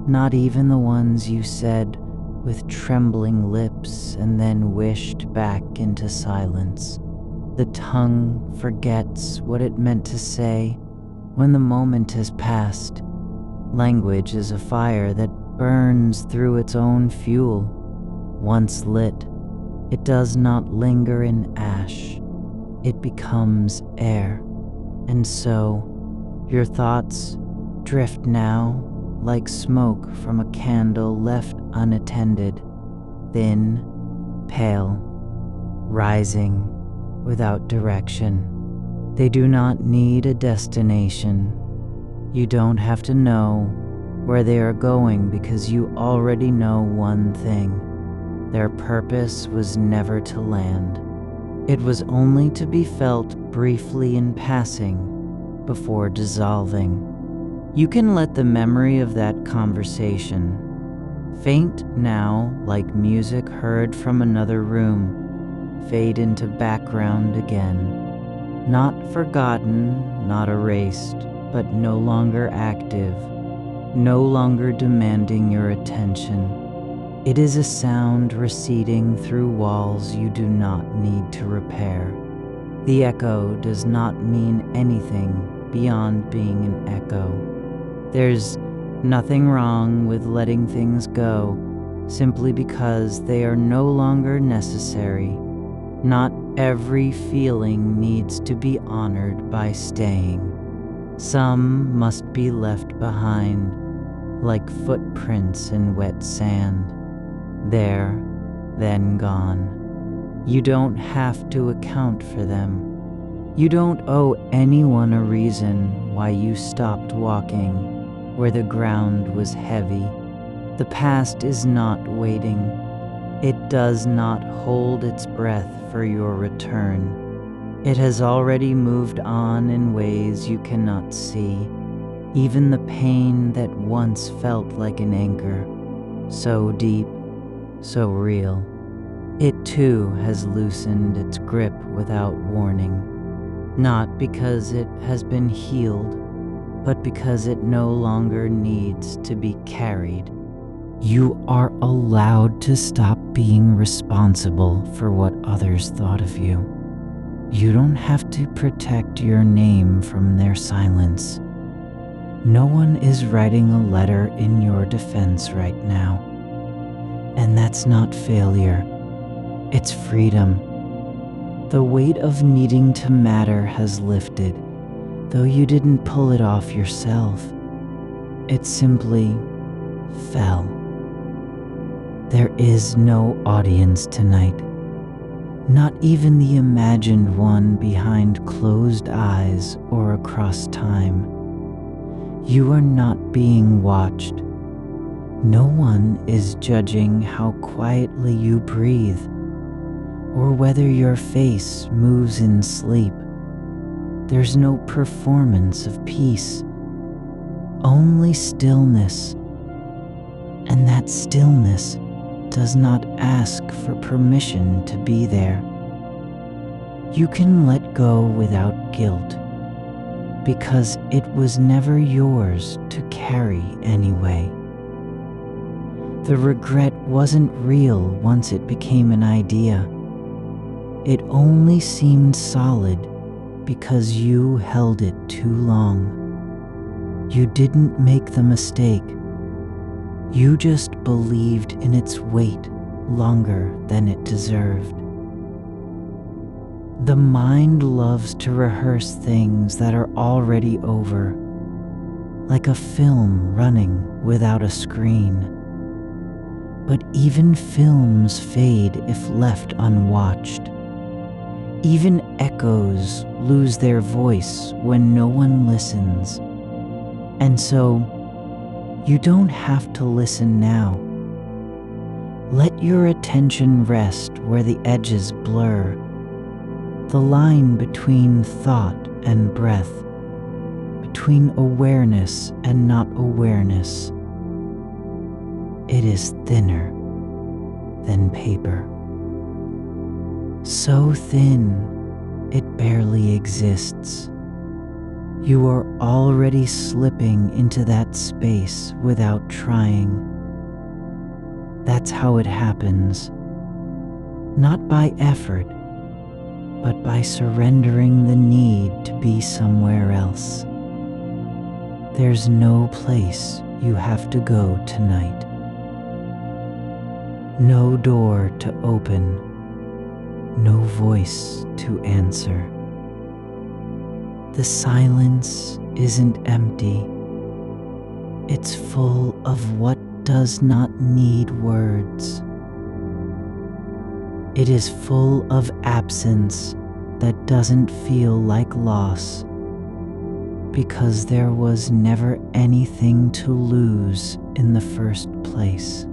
not even the ones you said with trembling lips and then wished back into silence. The tongue forgets what it meant to say when the moment has passed. Language is a fire that burns through its own fuel. Once lit, it does not linger in ash. It becomes air. And so, your thoughts drift now like smoke from a candle left unattended, thin, pale, rising without direction. They do not need a destination. You don't have to know where they are going because you already know one thing. Their purpose was never to land. It was only to be felt briefly in passing before dissolving. You can let the memory of that conversation, faint now like music heard from another room, fade into background again. Not forgotten, not erased, but no longer active, no longer demanding your attention. It is a sound receding through walls you do not need to repair. The echo does not mean anything beyond being an echo. There's nothing wrong with letting things go simply because they are no longer necessary. Not every feeling needs to be honored by staying. Some must be left behind, like footprints in wet sand. There, then gone. You don't have to account for them. You don't owe anyone a reason why you stopped walking where the ground was heavy. The past is not waiting. It does not hold its breath for your return. It has already moved on in ways you cannot see. Even the pain that once felt like an anchor, so deep, so real, it too has loosened its grip without warning. Not because it has been healed, but because it no longer needs to be carried. You are allowed to stop being responsible for what others thought of you. You don't have to protect your name from their silence. No one is writing a letter in your defense right now. And that's not failure, it's freedom. The weight of needing to matter has lifted, though you didn't pull it off yourself. It simply fell. There is no audience tonight, not even the imagined one behind closed eyes or across time. You are not being watched. No one is judging how quietly you breathe, or whether your face moves in sleep. There's no performance of peace, only stillness. And that stillness does not ask for permission to be there. You can let go without guilt, because it was never yours to carry anyway. The regret wasn't real once it became an idea. It only seemed solid because you held it too long. You didn't make the mistake. You just believed in its weight longer than it deserved. The mind loves to rehearse things that are already over, like a film running without a screen. But even films fade if left unwatched. Even echoes lose their voice when no one listens. And so, you don't have to listen now. Let your attention rest where the edges blur, the line between thought and breath, between awareness and not awareness. It is thinner than paper. So thin, it barely exists. You are already slipping into that space without trying. That's how it happens. Not by effort, but by surrendering the need to be somewhere else. There's no place you have to go tonight. No door to open, no voice to answer. The silence isn't empty. It's full of what does not need words. It is full of absence that doesn't feel like loss, because there was never anything to lose in the first place.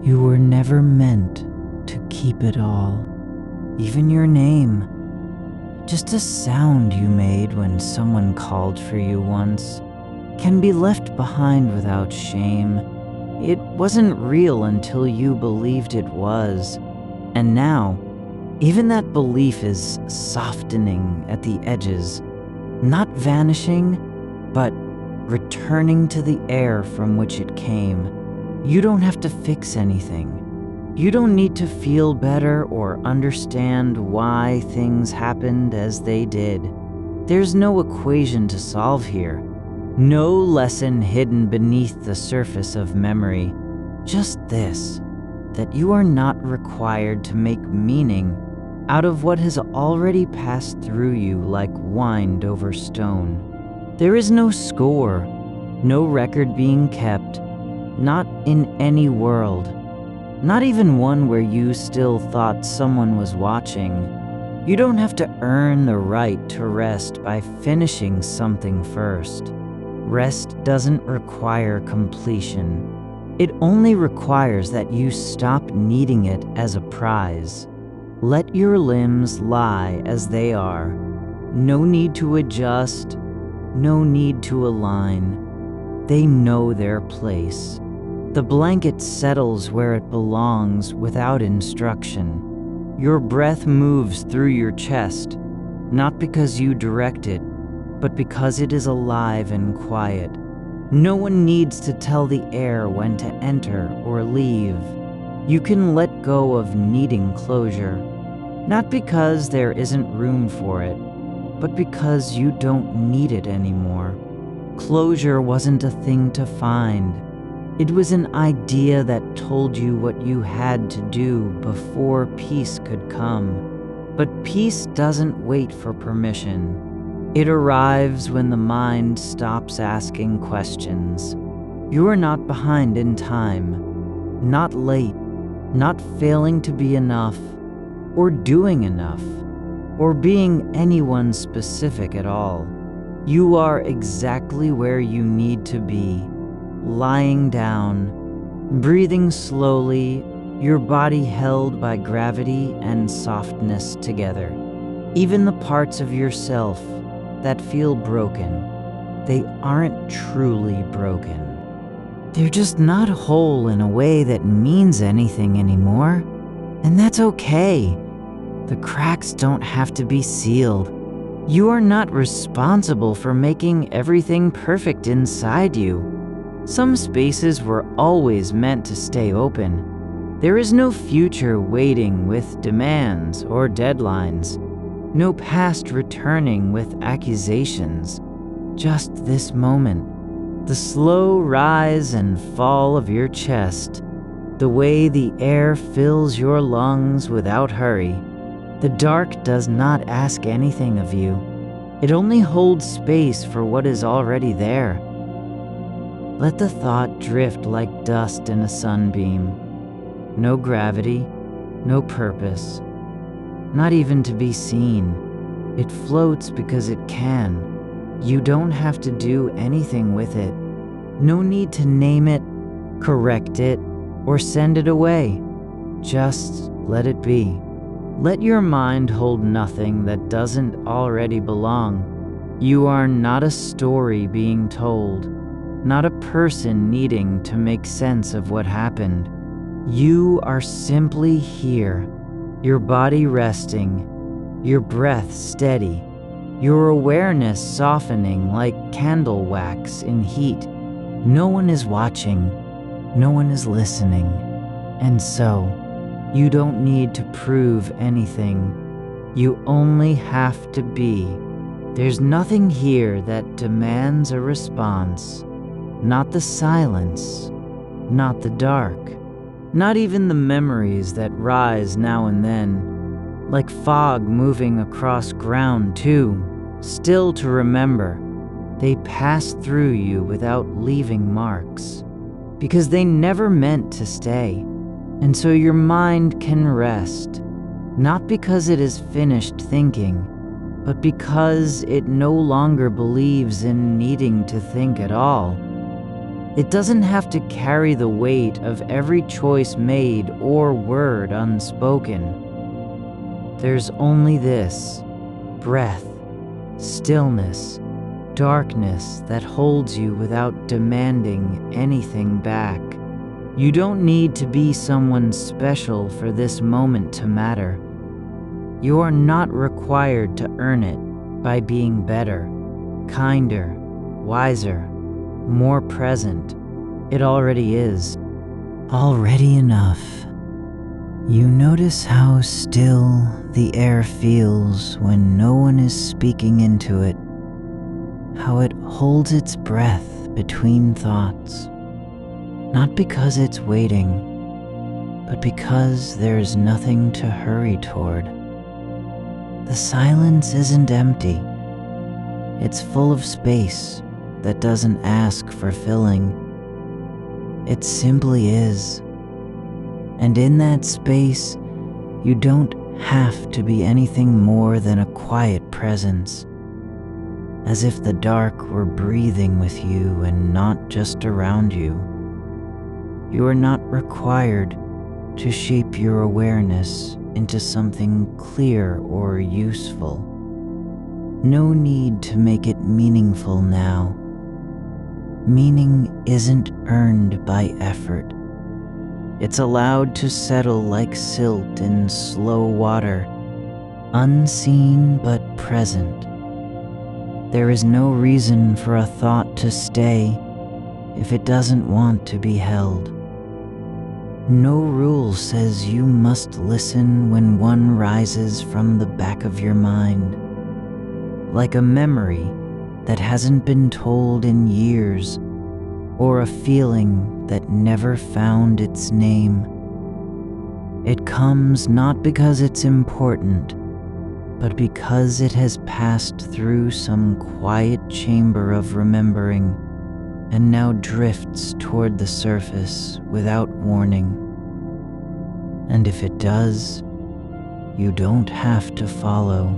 You were never meant to keep it all. Even your name. Just a sound you made when someone called for you once can be left behind without shame. It wasn't real until you believed it was. And now, even that belief is softening at the edges, not vanishing, but returning to the air from which it came. You don't have to fix anything. You don't need to feel better or understand why things happened as they did. There's no equation to solve here. No lesson hidden beneath the surface of memory. Just this, that you are not required to make meaning out of what has already passed through you like wind over stone. There is no score, no record being kept, not in any world. Not even one where you still thought someone was watching. You don't have to earn the right to rest by finishing something first. Rest doesn't require completion. It only requires that you stop needing it as a prize. Let your limbs lie as they are. No need to adjust, no need to align. They know their place. The blanket settles where it belongs without instruction. Your breath moves through your chest, not because you direct it, but because it is alive and quiet. No one needs to tell the air when to enter or leave. You can let go of needing closure, not because there isn't room for it, but because you don't need it anymore. Closure wasn't a thing to find. It was an idea that told you what you had to do before peace could come. But peace doesn't wait for permission. It arrives when the mind stops asking questions. You are not behind in time, not late, not failing to be enough, or doing enough, or being anyone specific at all. You are exactly where you need to be. Lying down, breathing slowly, your body held by gravity and softness together. Even the parts of yourself that feel broken, they aren't truly broken. They're just not whole in a way that means anything anymore. And that's okay. The cracks don't have to be sealed. You are not responsible for making everything perfect inside you. Some spaces were always meant to stay open. There is no future waiting with demands or deadlines. No past returning with accusations. Just this moment. The slow rise and fall of your chest. The way the air fills your lungs without hurry. The dark does not ask anything of you. It only holds space for what is already there. Let the thought drift like dust in a sunbeam. No gravity, no purpose, not even to be seen. It floats because it can. You don't have to do anything with it. No need to name it, correct it, or send it away. Just let it be. Let your mind hold nothing that doesn't already belong. You are not a story being told. Not a person needing to make sense of what happened. You are simply here, your body resting, your breath steady, your awareness softening like candle wax in heat. No one is watching, no one is listening, and so you don't need to prove anything. You only have to be. There's nothing here that demands a response. Not the silence, not the dark, not even the memories that rise now and then, like fog moving across ground too, still to remember. They pass through you without leaving marks, because they never meant to stay, and so your mind can rest, not because it is finished thinking, but because it no longer believes in needing to think at all. It doesn't have to carry the weight of every choice made or word unspoken. There's only this: breath, stillness, darkness that holds you without demanding anything back. You don't need to be someone special for this moment to matter. You are not required to earn it by being better, kinder, wiser, more present. It already is. Already enough. You notice how still the air feels when no one is speaking into it, how it holds its breath between thoughts, not because it's waiting, but because there's nothing to hurry toward. The silence isn't empty. It's full of space that doesn't ask for filling. It simply is. And in that space, you don't have to be anything more than a quiet presence, as if the dark were breathing with you and not just around you. You are not required to shape your awareness into something clear or useful. No need to make it meaningful now. Meaning isn't earned by effort. It's allowed to settle like silt in slow water, unseen but present. There is no reason for a thought to stay if it doesn't want to be held. No rule says you must listen when one rises from the back of your mind, like a memory that hasn't been told in years, or a feeling that never found its name. It comes not because it's important, but because it has passed through some quiet chamber of remembering and now drifts toward the surface without warning. And if it does, you don't have to follow.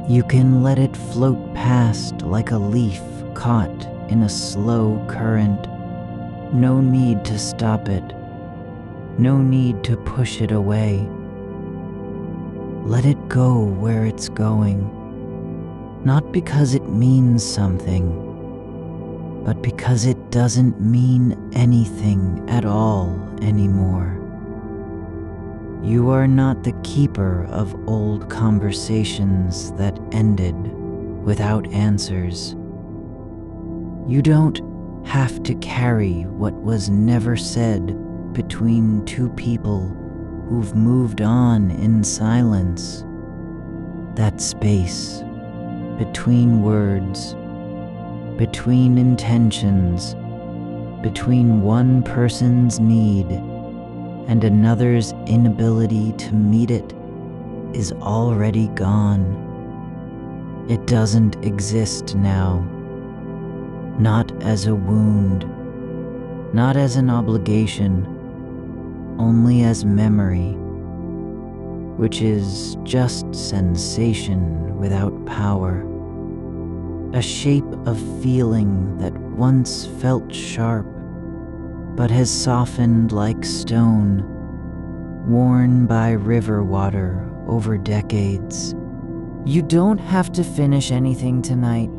You can let it float past like a leaf caught in a slow current. No need to stop it. No need to push it away. Let it go where it's going, not because it means something, but because it doesn't mean anything at all anymore. You are not the keeper of old conversations that ended without answers. You don't have to carry what was never said between two people who've moved on in silence. That space between words, between intentions, between one person's need and another's inability to meet it is already gone. It doesn't exist now. Not as a wound, not as an obligation, only as memory, which is just sensation without power. A shape of feeling that once felt sharp, but has softened like stone, worn by river water over decades. You don't have to finish anything tonight.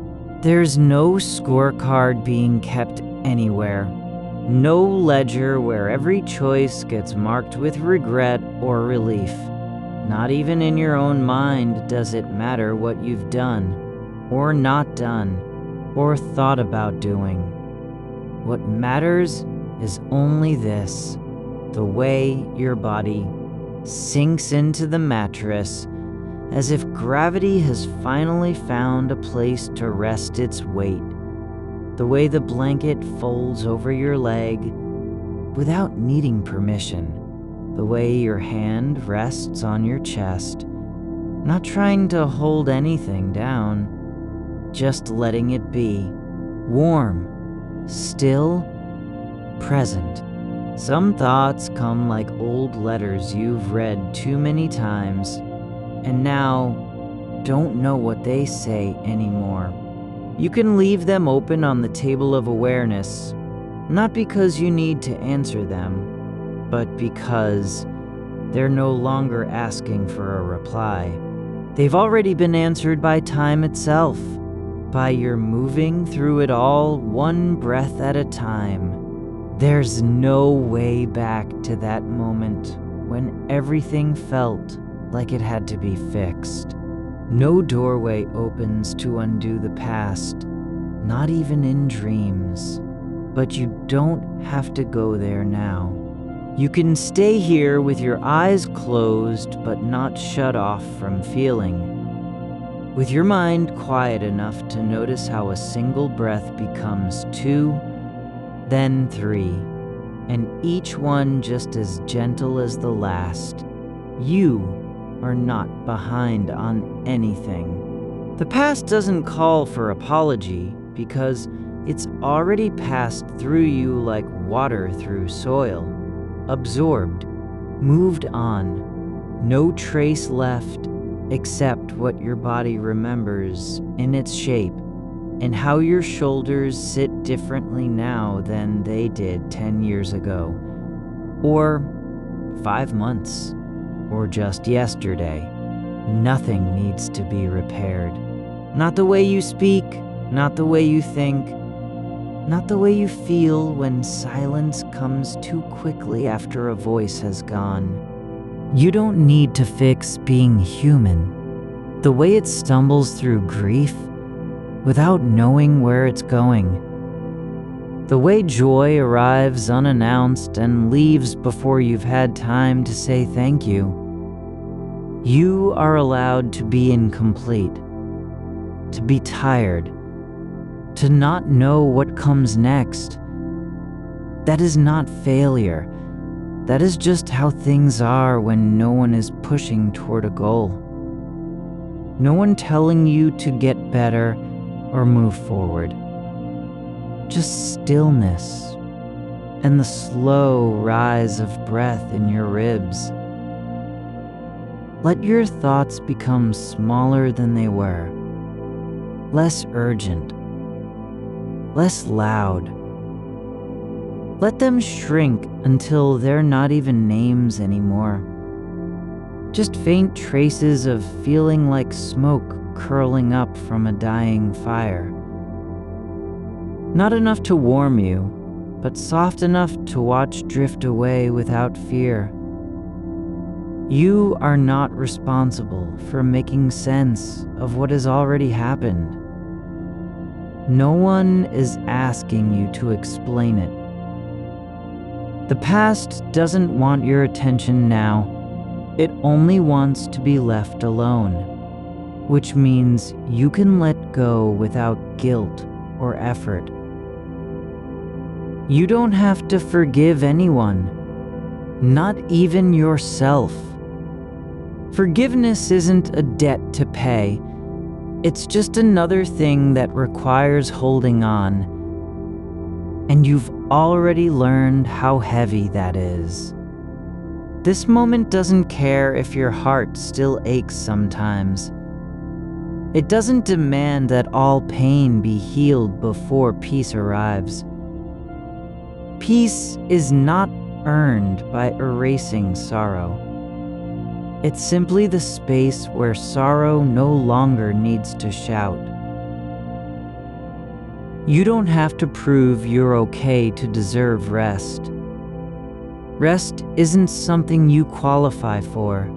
There's no scorecard being kept anywhere. No ledger where every choice gets marked with regret or relief. Not even in your own mind does it matter what you've done, or not done, or thought about doing. What matters is only this: the way your body sinks into the mattress as if gravity has finally found a place to rest its weight. The way the blanket folds over your leg without needing permission. The way your hand rests on your chest, not trying to hold anything down, just letting it be. Warm, still, present. Some thoughts come like old letters you've read too many times and now don't know what they say anymore. You can leave them open on the table of awareness, not because you need to answer them, but because they're no longer asking for a reply. They've already been answered by time itself, by your moving through it all one breath at a time. There's no way back to that moment when everything felt like it had to be fixed. No doorway opens to undo the past, not even in dreams. But you don't have to go there now. You can stay here with your eyes closed but not shut off from feeling. With your mind quiet enough to notice how a single breath becomes 2, then 3, and each one just as gentle as the last. You are not behind on anything. The past doesn't call for apology because it's already passed through you like water through soil, absorbed, moved on, no trace left except what your body remembers in its shape and how your shoulders sit differently now than they did 10 years ago, or 5 months, or just yesterday. Nothing needs to be repaired. Not the way you speak, not the way you think, not the way you feel when silence comes too quickly after a voice has gone. You don't need to fix being human, the way it stumbles through grief without knowing where it's going. The way joy arrives unannounced and leaves before you've had time to say thank you. You are allowed to be incomplete, to be tired, to not know what comes next. That is not failure. That is just how things are when no one is pushing toward a goal. No one telling you to get better or move forward. Just stillness and the slow rise of breath in your ribs. Let your thoughts become smaller than they were, less urgent, less loud. Let them shrink until they're not even names anymore. Just faint traces of feeling like smoke curling up from a dying fire. Not enough to warm you, but soft enough to watch drift away without fear. You are not responsible for making sense of what has already happened. No one is asking you to explain it. The past doesn't want your attention now. It only wants to be left alone, which means you can let go without guilt or effort. You don't have to forgive anyone, not even yourself. Forgiveness isn't a debt to pay. It's just another thing that requires holding on. And you've already learned how heavy that is. This moment doesn't care if your heart still aches sometimes. It doesn't demand that all pain be healed before peace arrives. Peace is not earned by erasing sorrow. It's simply the space where sorrow no longer needs to shout. You don't have to prove you're okay to deserve rest. Rest isn't something you qualify for.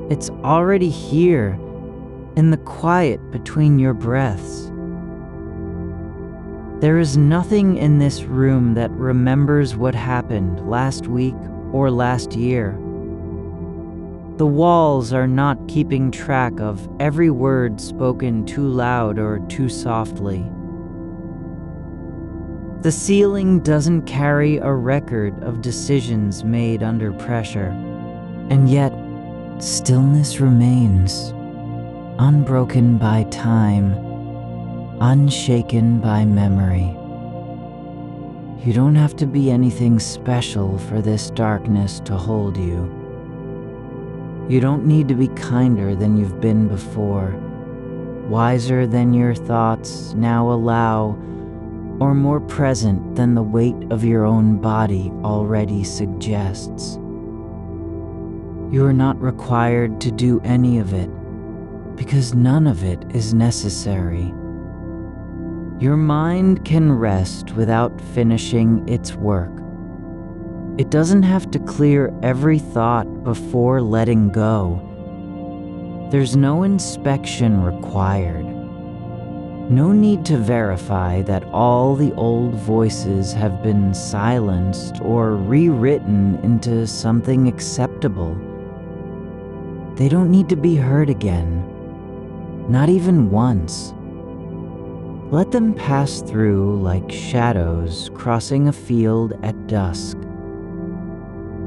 It's already here, in the quiet between your breaths. There is nothing in this room that remembers what happened last week or last year. The walls are not keeping track of every word spoken too loud or too softly. The ceiling doesn't carry a record of decisions made under pressure, and yet stillness remains, unbroken by time, unshaken by memory. You don't have to be anything special for this darkness to hold you. You don't need to be kinder than you've been before. wiser than your thoughts now allow, or more present than the weight of your own body already suggests. You are not required to do any of it, because none of it is necessary. Your mind can rest without finishing its work. It doesn't have to clear every thought before letting go. There's no inspection required. No need to verify that all the old voices have been silenced or rewritten into something acceptable. They don't need to be heard again, not even once. Let them pass through like shadows crossing a field at dusk.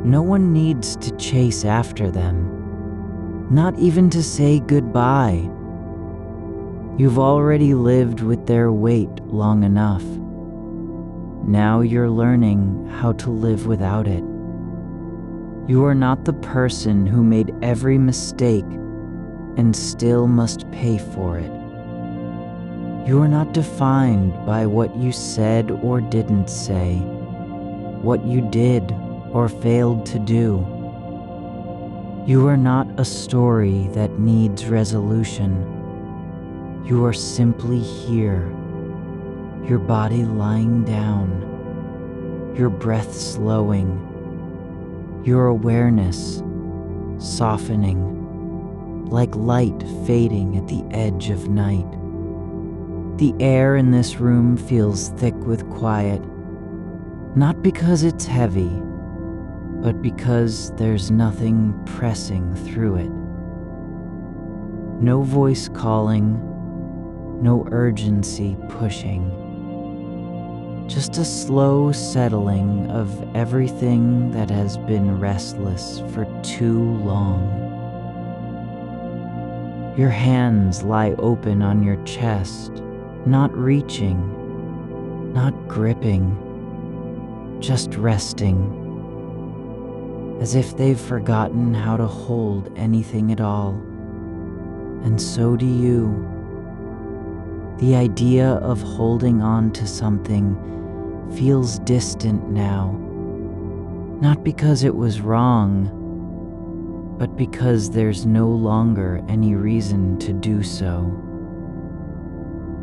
No one needs to chase after them, not even to say goodbye. You've already lived with their weight long enough. Now you're learning how to live without it. You are not the person who made every mistake and still must pay for it. You are not defined by what you said or didn't say, what you did or failed to do. You are not a story that needs resolution. You are simply here, your body lying down, your breath slowing, your awareness softening, like light fading at the edge of night. The air in this room feels thick with quiet, not because it's heavy, but because there's nothing pressing through it. No voice calling, no urgency pushing. Just a slow settling of everything that has been restless for too long. Your hands lie open on your chest, not reaching, not gripping, just resting, as if they've forgotten how to hold anything at all. And so do you. The idea of holding on to something feels distant now, not because it was wrong, but because there's no longer any reason to do so.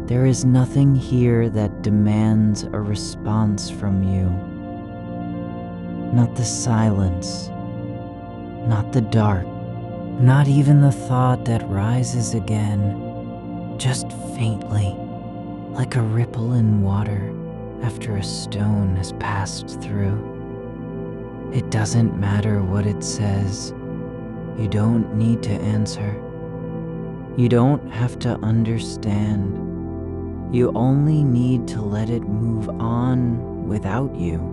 There is nothing here that demands a response from you. Not the silence, not the dark, not even the thought that rises again, just faintly, like a ripple in water after a stone has passed through. It doesn't matter what it says. You don't need to answer. You don't have to understand. You only need to let it move on without you.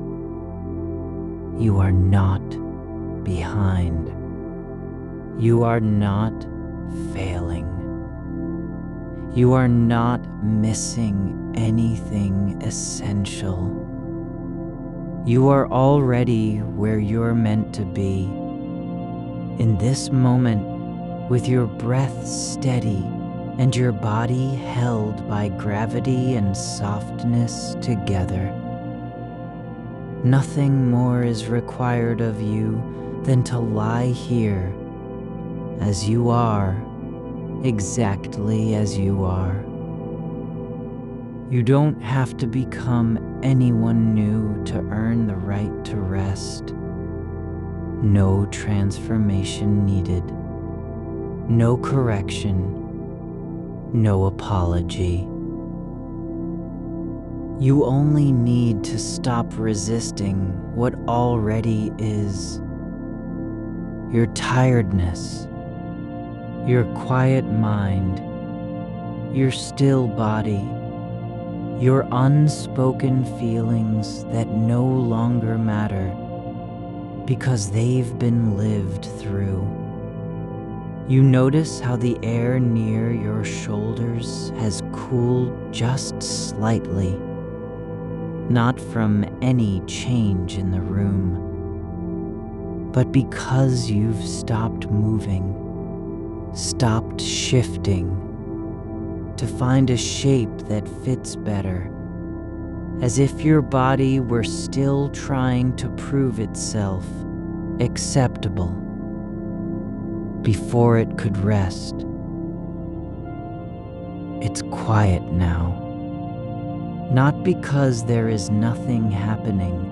You are not behind. You are not failing. You are not missing anything essential. You are already where you're meant to be. In this moment, with your breath steady and your body held by gravity and softness together. Nothing more is required of you than to lie here as you are, exactly as you are. You don't have to become anyone new to earn the right to rest. No transformation needed. No correction. No apology. You only need to stop resisting what already is. Your tiredness, your quiet mind, your still body, your unspoken feelings that no longer matter because they've been lived through. You notice how the air near your shoulders has cooled just slightly, not from any change in the room, but because you've stopped moving, stopped shifting, to find a shape that fits better, as if your body were still trying to prove itself acceptable before it could rest. It's quiet now, not because there is nothing happening,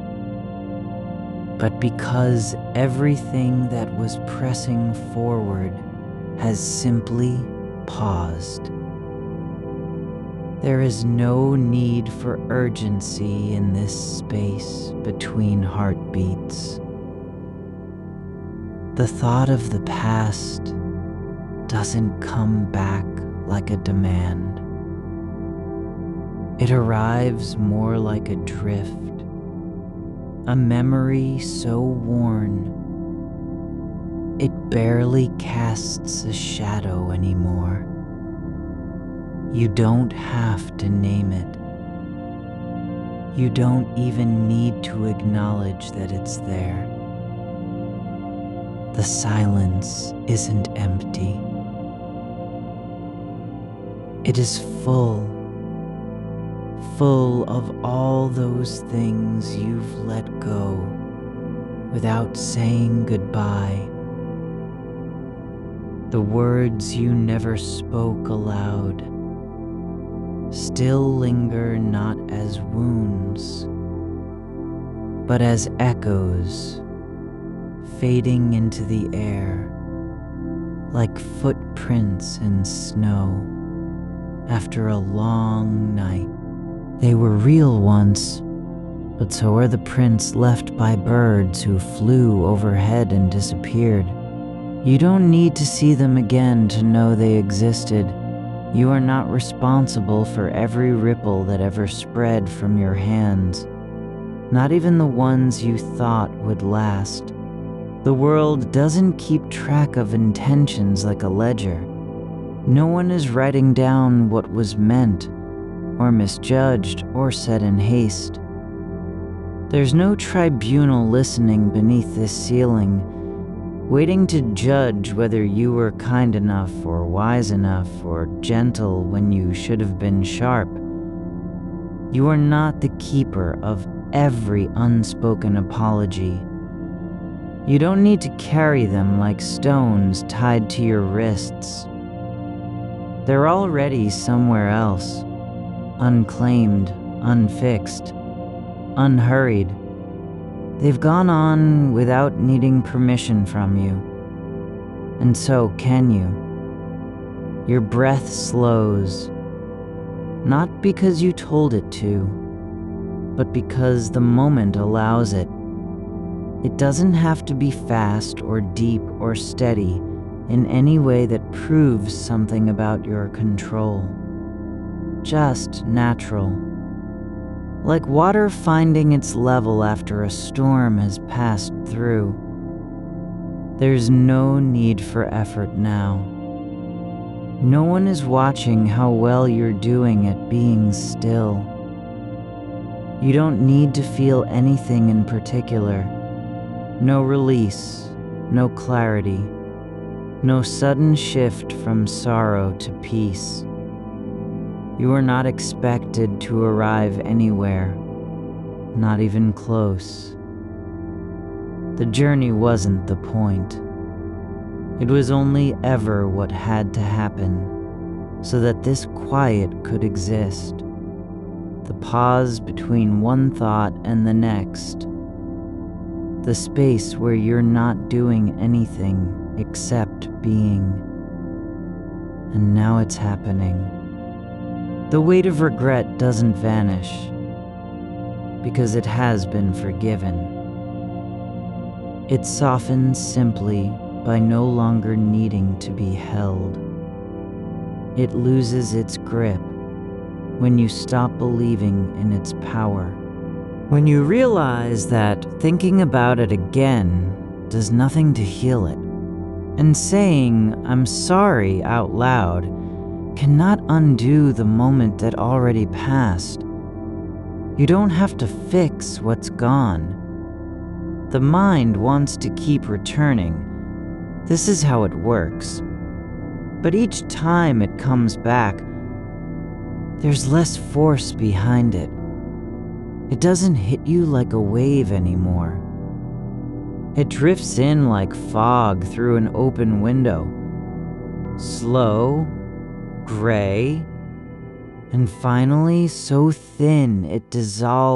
but because everything that was pressing forward has simply paused. There is no need for urgency in this space between heartbeats. The thought of the past doesn't come back like a demand. It arrives more like a drift, a memory so worn it barely casts a shadow anymore. You don't have to name it. You don't even need to acknowledge that it's there. The silence isn't empty. It is full of all those things you've let go without saying goodbye. The words you never spoke aloud still linger not as wounds, but as echoes fading into the air like footprints in snow after a long night. They were real once, but so are the prints left by birds who flew overhead and disappeared. You don't need to see them again to know they existed. You are not responsible for every ripple that ever spread from your hands, not even the ones you thought would last. The world doesn't keep track of intentions like a ledger. No one is writing down what was meant, or misjudged, or said in haste. There's no tribunal listening beneath this ceiling, waiting to judge whether you were kind enough or wise enough or gentle when you should have been sharp. You are not the keeper of every unspoken apology. You don't need to carry them like stones tied to your wrists. They're already somewhere else, unclaimed, unfixed, unhurried. They've gone on without needing permission from you. And so can you. Your breath slows, not because you told it to, but because the moment allows it. It doesn't have to be fast or deep or steady in any way that proves something about your control. Just natural. Like water finding its level after a storm has passed through. There's no need for effort now. No one is watching how well you're doing at being still. You don't need to feel anything in particular. No release, no clarity, no sudden shift from sorrow to peace. You are not expected to arrive anywhere, not even close. The journey wasn't the point. It was only ever what had to happen so that this quiet could exist. The pause between one thought and the next. The space where you're not doing anything except being. And now it's happening. The weight of regret doesn't vanish because it has been forgiven. It softens simply by no longer needing to be held. It loses its grip when you stop believing in its power. When you realize that thinking about it again does nothing to heal it, and saying "I'm sorry" out loud cannot undo the moment that already passed. You don't have to fix what's gone. The mind wants to keep returning. This is how it works. But each time it comes back, There's less force behind it. It doesn't hit you like a wave anymore. It drifts in like fog through an open window. Slow, gray, and finally so thin it dissolves